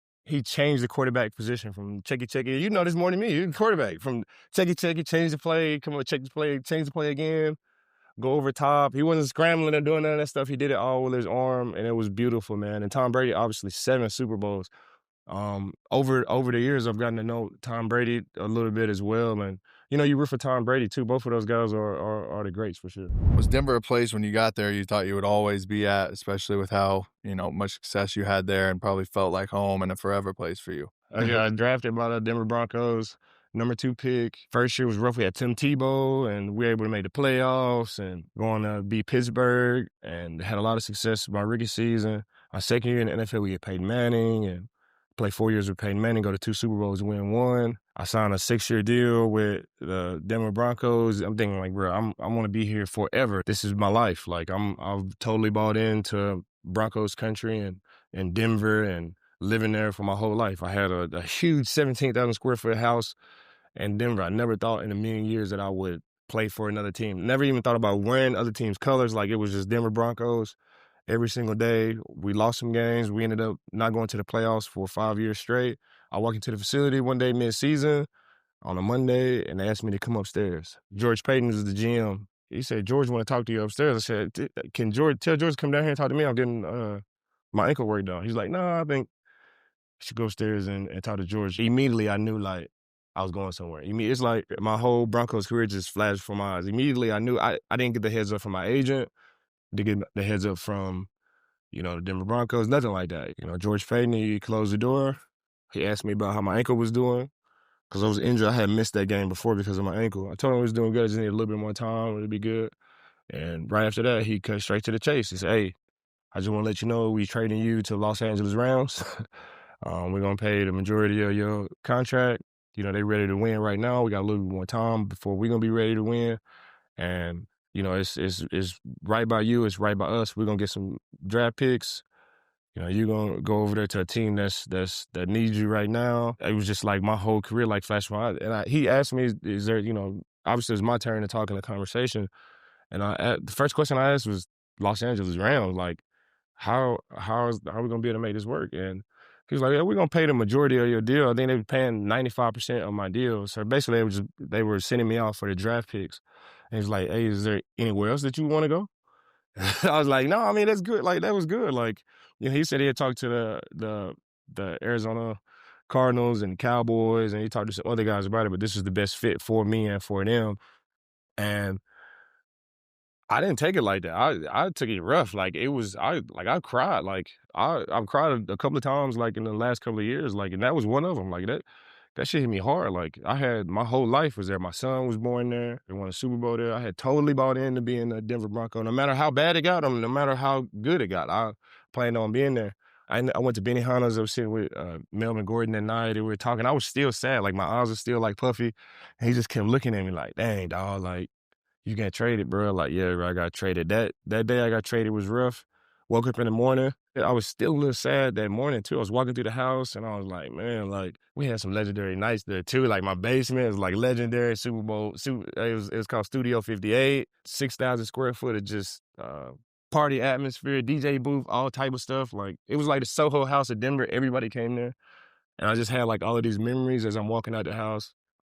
changed the quarterback position from checky. You know this more than me. You're the quarterback. From checky, change the play, come on, check the play, change the play again, go over top. He wasn't scrambling or doing none of that stuff. He did it all with his arm, and it was beautiful, man. And Tom Brady, obviously, 7 Super Bowls. Over the years, I've gotten to know Tom Brady a little bit as well, and you root for Tom Brady too. Both of those guys are the greats for sure. Was Denver a place when you got there you thought you would always be at, especially with how, much success you had there and probably felt like home and a forever place for you? I got drafted by the Denver Broncos, #2 pick. First year was rough. We had Tim Tebow, and we were able to make the playoffs and going to beat Pittsburgh, and had a lot of success my rookie season. My second year in the NFL, we get Peyton Manning, and play 4 years with Peyton Manning, go to 2 Super Bowls, win 1. I signed a 6-year deal with the Denver Broncos. I'm thinking like, bro, I want to be here forever. This is my life. Like I've totally bought into Broncos country and Denver and living there for my whole life. I had a huge 17,000 square foot house in Denver. I never thought in a million years that I would play for another team. Never even thought about wearing other teams' colors. Like it was just Denver Broncos every single day. We lost some games. We ended up not going to the playoffs for 5 years straight. I walked into the facility one day mid-season on a Monday, and they asked me to come upstairs. George Payton was the GM. He said, George, want to talk to you upstairs. I said, can George tell George to come down here and talk to me? I'm getting my ankle worked out. He's like, no, I think I should go upstairs and talk to George. Immediately, I knew, like, I was going somewhere. It's like my whole Broncos career just flashed before my eyes. Immediately, I knew I didn't get the heads up from my agent, didn't get the heads up from, the Denver Broncos, nothing like that. George Payton, he closed the door. He asked me about how my ankle was doing because I was injured. I had missed that game before because of my ankle. I told him it was doing good. I just needed a little bit more time. It'd be good. And right after that, he cut straight to the chase. He said, hey, I just want to let you know we trading you to Los Angeles Rams. We're going to pay the majority of your contract. They ready to win right now. We got a little bit more time before we're going to be ready to win. And, it's right by you. It's right by us. We're going to get some draft picks. You're going to go over there to a team that needs you right now. It was just like my whole career, like flash my eyes. And he asked me, is there, obviously it was my turn to talk in the conversation. And the first question I asked was Los Angeles Rams, like, how are we going to be able to make this work? And he was like, yeah, we're going to pay the majority of your deal. I think they were paying 95% of my deal. So basically they were sending me out for the draft picks. And he was like, hey, is there anywhere else that you want to go? I was like, no, I mean, that's good. Like, that was good. Like, he said he had talked to the Arizona Cardinals and Cowboys, and he talked to some other guys about it, but this is the best fit for me and for them. And I didn't take it like that. I took it rough. Like it was, I cried. Like I've cried a couple of times, like in the last couple of years. Like, and that was one of them. Like that shit hit me hard. Like I had my whole life was there. My son was born there. They won a Super Bowl there. I had totally bought into being a Denver Bronco. No matter how bad it got, no matter how good it got, I planned on being there. I went to Benihana's. I was sitting with Melvin Gordon that night. And we were talking. I was still sad. Like my eyes were still like puffy. And he just kept looking at me like, dang, dog, like, you got traded, bro. Like, yeah, bro, I got traded. That day I got traded was rough. Woke up in the morning. I was still a little sad that morning, too. I was walking through the house, and I was like, man, like, we had some legendary nights there, too. Like, my basement was, like, legendary Super Bowl. It was called Studio 58, 6,000 square foot of just party atmosphere, DJ booth, all type of stuff. Like, it was like the Soho House of Denver. Everybody came there. And I just had, like, all of these memories as I'm walking out the house.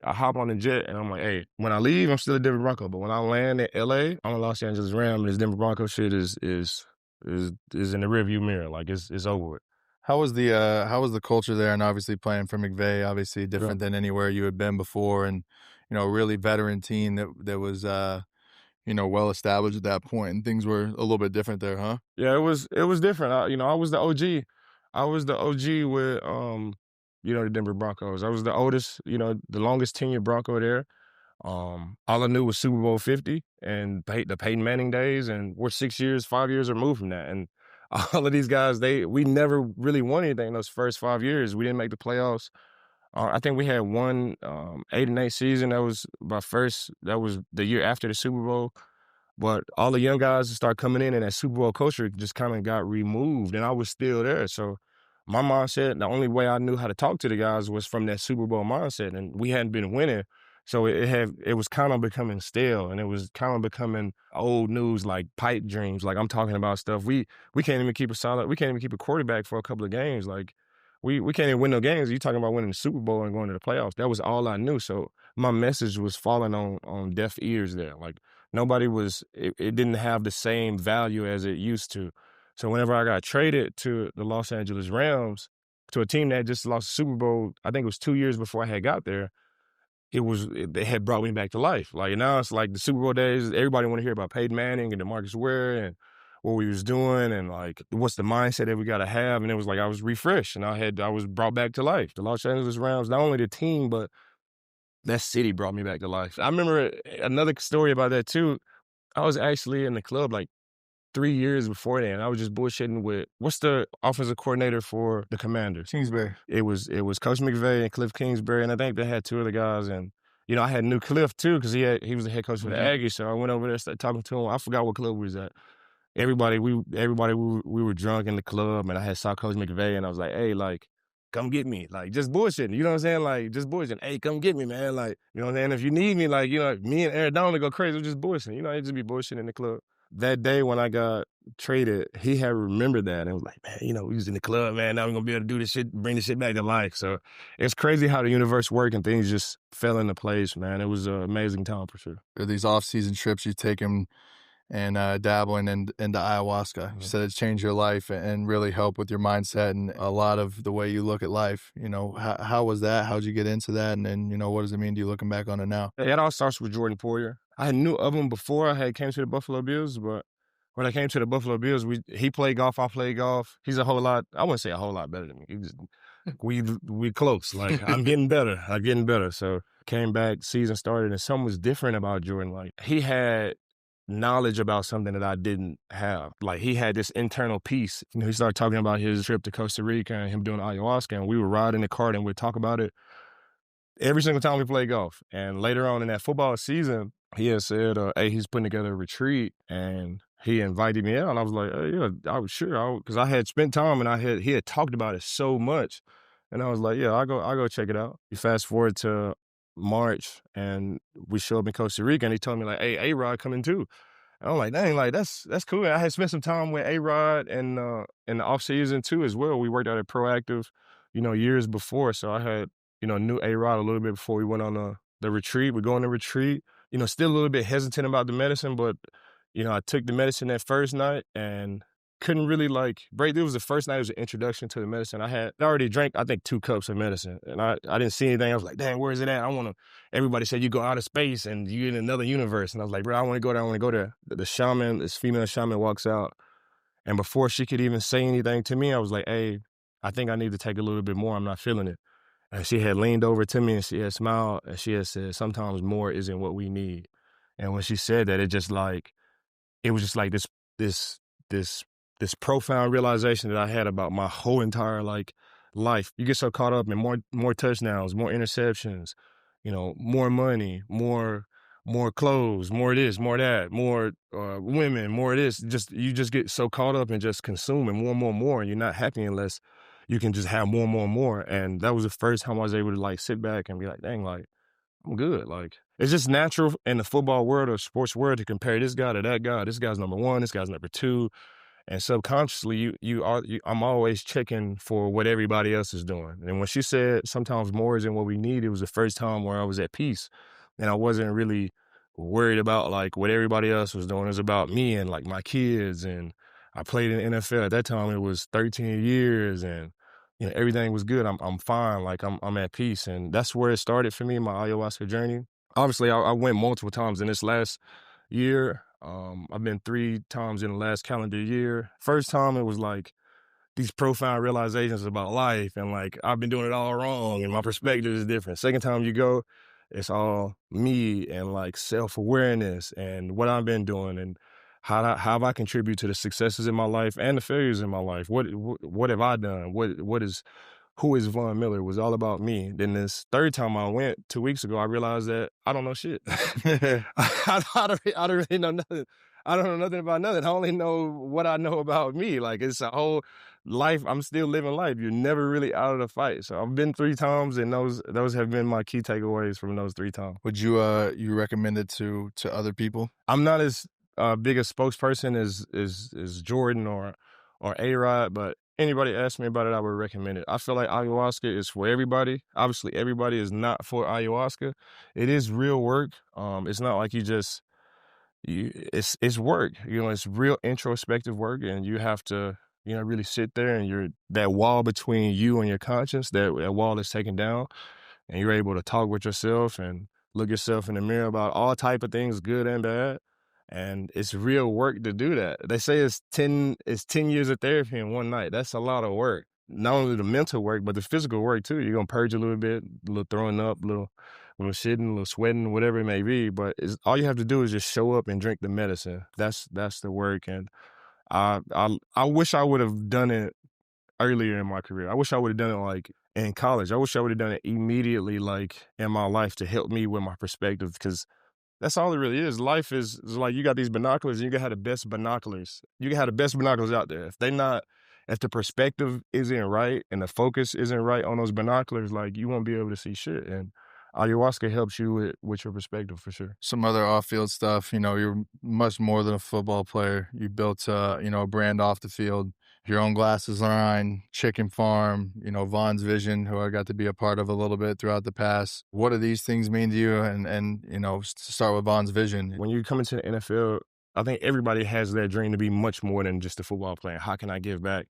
I hop on the jet, and I'm like, hey, when I leave, I'm still a Denver Bronco. But when I land in L.A., I'm a Los Angeles Ram, and this Denver Bronco shit is in the rearview mirror. Like, it's over with. How was the culture there? And obviously playing for McVay, obviously different than anywhere you had been before, and a really veteran team that was well established at that point, and things were a little bit different there, huh? Yeah, it was different. I was the OG. I was the OG with the Denver Broncos. I was the oldest, the longest tenured Bronco there. All I knew was Super Bowl 50 and the Peyton Manning days, and we're 5 years removed from that. And all of these guys, we never really won anything those first 5 years. We didn't make the playoffs. I think we had one 8-8 season. That was the year after the Super Bowl. But all the young guys start coming in, and that Super Bowl culture just kind of got removed, and I was still there. So my mindset, the only way I knew how to talk to the guys was from that Super Bowl mindset, and we hadn't been winning. So it was kind of becoming stale, and it was kind of becoming old news, like pipe dreams. Like I'm talking about stuff. We can't even keep a quarterback for a couple of games. Like we can't even win no games. You talking about winning the Super Bowl and going to the playoffs. That was all I knew. So my message was falling on deaf ears there. Like it didn't have the same value as it used to. So whenever I got traded to the Los Angeles Rams, to a team that just lost the Super Bowl, I think it was 2 years before I had got there, they had brought me back to life. Like now it's like the Super Bowl days. Everybody want to hear about Peyton Manning and DeMarcus Ware and what we was doing and like what's the mindset that we got to have. And it was like I was refreshed and I was brought back to life. The Los Angeles Rams, not only the team, but that city brought me back to life. I remember another story about that too. I was actually in the club like 3 years before that, and I was just bullshitting with what's the offensive coordinator for the Commanders? Kingsbury. It was Coach McVay and Cliff Kingsbury, and I think they had 2 other guys. And I had knew Cliff too because he was the head coach for the Aggies. So I went over there, started talking to him. I forgot what club we was at. Everybody, we were drunk in the club, and I had saw Coach McVay, and I was like, hey, like, come get me, like, just bullshitting. You know what I'm saying? Like, just bullshitting. Hey, come get me, man. Like, you know what I'm saying? If you need me, like, me and Arizona go crazy. We're just bullshitting. It just be bullshitting in the club. That day when I got traded, he had remembered that and was like, man, we was in the club, man. Now we're going to be able to do this shit, bring this shit back to life. So it's crazy how the universe worked and things just fell into place, man. It was an amazing time for sure. These off-season trips you take him and dabbling into ayahuasca. You said it's changed your life and really helped with your mindset and a lot of the way you look at life. How was that? How'd you get into that? And then, what does it mean to you looking back on it now? It all starts with Jordan Poyer. I knew of him before I came to the Buffalo Bills, but when I came to the Buffalo Bills, he played golf, I played golf. He's a whole lot, I wouldn't say a whole lot better than me. We close. Like, I'm getting better. So came back, season started, and something was different about Jordan. Like, he had knowledge about something that I didn't have. Like, he had this internal peace. He started talking about his trip to Costa Rica and him doing ayahuasca, and we would ride in the cart and we'd talk about it every single time we played golf. And later on in that football season, he had said, hey, he's putting together a retreat, and he invited me out. And I was like, yeah, I was sure. Because I had spent time, and he had talked about it so much. And I was like, yeah, I'll go check it out. You fast forward to March, and we show up in Costa Rica, and he told me, like, hey, A-Rod coming too. And I'm like, dang, like, that's cool. And I had spent some time with A-Rod in the offseason too as well. We worked out at Proactive, years before. So I had, knew A-Rod a little bit before we went on the retreat. We go on the retreat, still a little bit hesitant about the medicine, but, I took the medicine that first night and couldn't really break. It was the first night. It was an introduction to the medicine. I already drank, I think, 2 cups of medicine, and I didn't see anything. I was like, dang, where is it at? Everybody said you go out of space and you're in another universe. And I was like, bro, I want to go there. The shaman, this female shaman walks out, and before she could even say anything to me, I was like, hey, I think I need to take a little bit more. I'm not feeling it. And she had leaned over to me and she had smiled and she had said, sometimes more isn't what we need. And when she said that, it was just like this profound realization that I had about my whole entire life. You get so caught up in more touchdowns, more interceptions, more money, more clothes, more this, more that, more women, more this. You just get so caught up in just consuming more, and you're not happy unless you can just have more. And that was the first time I was able to sit back and be like, dang, I'm good. It's just natural in the football world or sports world to compare this guy to that guy. This guy's number 1, this guy's number 2. And subconsciously, I'm always checking for what everybody else is doing. And when she said sometimes more isn't what we need, it was the first time where I was at peace. And I wasn't really worried about what everybody else was doing. It was about me and my kids. And I played in the NFL. At that time, it was 13 years and everything was good. I'm fine. I'm at peace. And that's where it started for me, my ayahuasca journey. Obviously, I went multiple times in this last year. I've been 3 times in the last calendar year. First time, it was these profound realizations about life, and I've been doing it all wrong, and my perspective is different. Second time you go, it's all me and self-awareness and what I've been doing and how have I contributed to the successes in my life and the failures in my life. What have I done? Who is Von Miller? It was all about me. Then this third time I went 2 weeks ago, I realized that I don't know shit. I don't really know nothing. I don't know nothing about nothing. I only know what I know about me. It's a whole life. I'm still living life. You're never really out of the fight. So I've been 3 times, and those have been my key takeaways from those 3 times. Would you recommend it to other people? I'm not as big a spokesperson as Jordan or A-Rod, but anybody asks me about it, I would recommend it. I feel like ayahuasca is for everybody. Obviously, everybody is not for ayahuasca. It is real work. It's not like it's work. It's real introspective work, and you have to, really sit there, and that wall between you and your conscience, that wall is taken down. and you're able to talk with yourself and look yourself in the mirror about all type of things, good and bad. And it's real work to do that. They say it's 10 years of therapy in one night. That's a lot of work. Not only the mental work, but the physical work too. You're gonna purge a little bit, a little throwing up, a little shitting, a little sweating, whatever it may be. But all you have to do is just show up and drink the medicine. That's the work. And I wish I would have done it earlier in my career. I wish I would have done it like in college. I wish I would have done it immediately, like in my life, to help me with my perspective, because that's all it really is. Life is like, you got these binoculars and you can have the best binoculars. You can have the best binoculars out there. If the perspective isn't right and the focus isn't right on those binoculars, like, you won't be able to see shit. And ayahuasca helps you with your perspective for sure. Some other off-field stuff, you're much more than a football player. You built, a brand off the field. Your own glasses line, chicken farm, Vaughn's Vision, who I got to be a part of a little bit throughout the past. What do these things mean to you? And to start with Vaughn's Vision. When you come into the NFL, I think everybody has that dream to be much more than just a football player. How can I give back?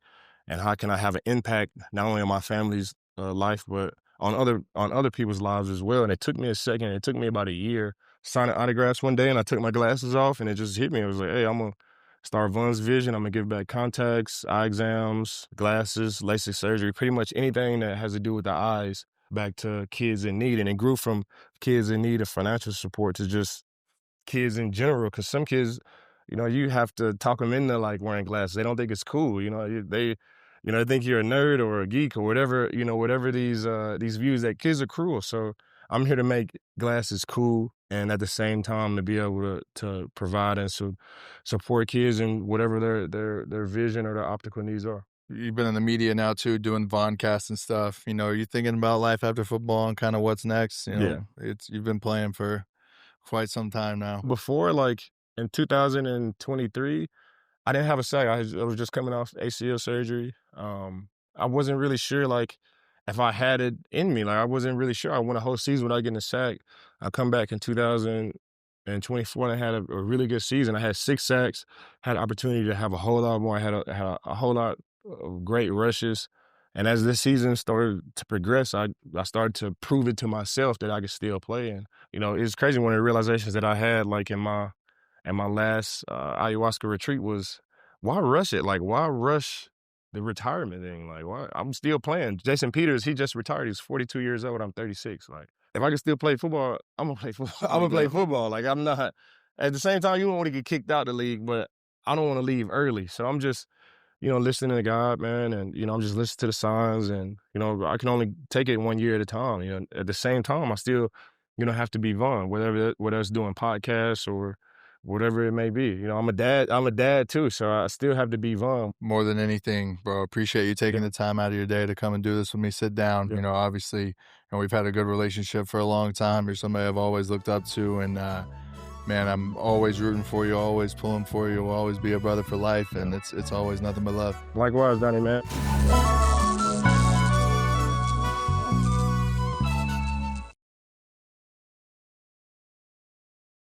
And how can I have an impact not only on my family's life, but on other people's lives as well? And it took me a second. It took me about a year signing autographs one day, and I took my glasses off, and it just hit me. It was like, hey, I'm going to start Vaughn's Vision. I'm going to give back contacts, eye exams, glasses, LASIK surgery, pretty much anything that has to do with the eyes back to kids in need. And it grew from kids in need of financial support to just kids in general, because some kids, you have to talk them into like wearing glasses. They don't think it's cool. They think you're a nerd or a geek or whatever, whatever these views that kids are cruel. So I'm here to make glasses cool, and at the same time to be able to provide and support kids in whatever their vision or their optical needs are. You've been in the media now too, doing Vaughncast and stuff. Are you thinking about life after football and kind of what's next? Yeah. You've been playing for quite some time now. Before, like in 2023, I didn't have a sack. I was just coming off ACL surgery. I wasn't really sure, like, if I had it in me. Like, I wasn't really sure. I went a whole season without getting a sack. I come back in 2024 and I had a really good season. I had 6 sacks, had an opportunity to have a whole lot more. I had a whole lot of great rushes. And as this season started to progress, I started to prove it to myself that I could still play. And, it's crazy, one of the realizations that I had, like, in my last ayahuasca retreat was, why rush it? Like, why rush the retirement thing? Like, why? I'm still playing. Jason Peters, he just retired. He's 42 years old. I'm 36. Like, if I can still play football, I'm gonna play football. I'm gonna play football. Like, I'm not. At the same time, you don't want to get kicked out of the league, but I don't want to leave early. So I'm just, listening to God, man, and I'm just listening to the signs, and I can only take it 1 year at a time. At the same time, I still, have to be Vaughn, whether it's doing podcasts or whatever it may be. I'm a dad too, so I still have to be Vaughn. More than anything, bro, appreciate you taking the time out of your day to come and do this with me, sit down. Yeah. Obviously, we've had a good relationship for a long time. You're somebody I've always looked up to, and man, I'm always rooting for you, always pulling for you, will always be a brother for life, and it's always nothing but love. Likewise, Johnny, man.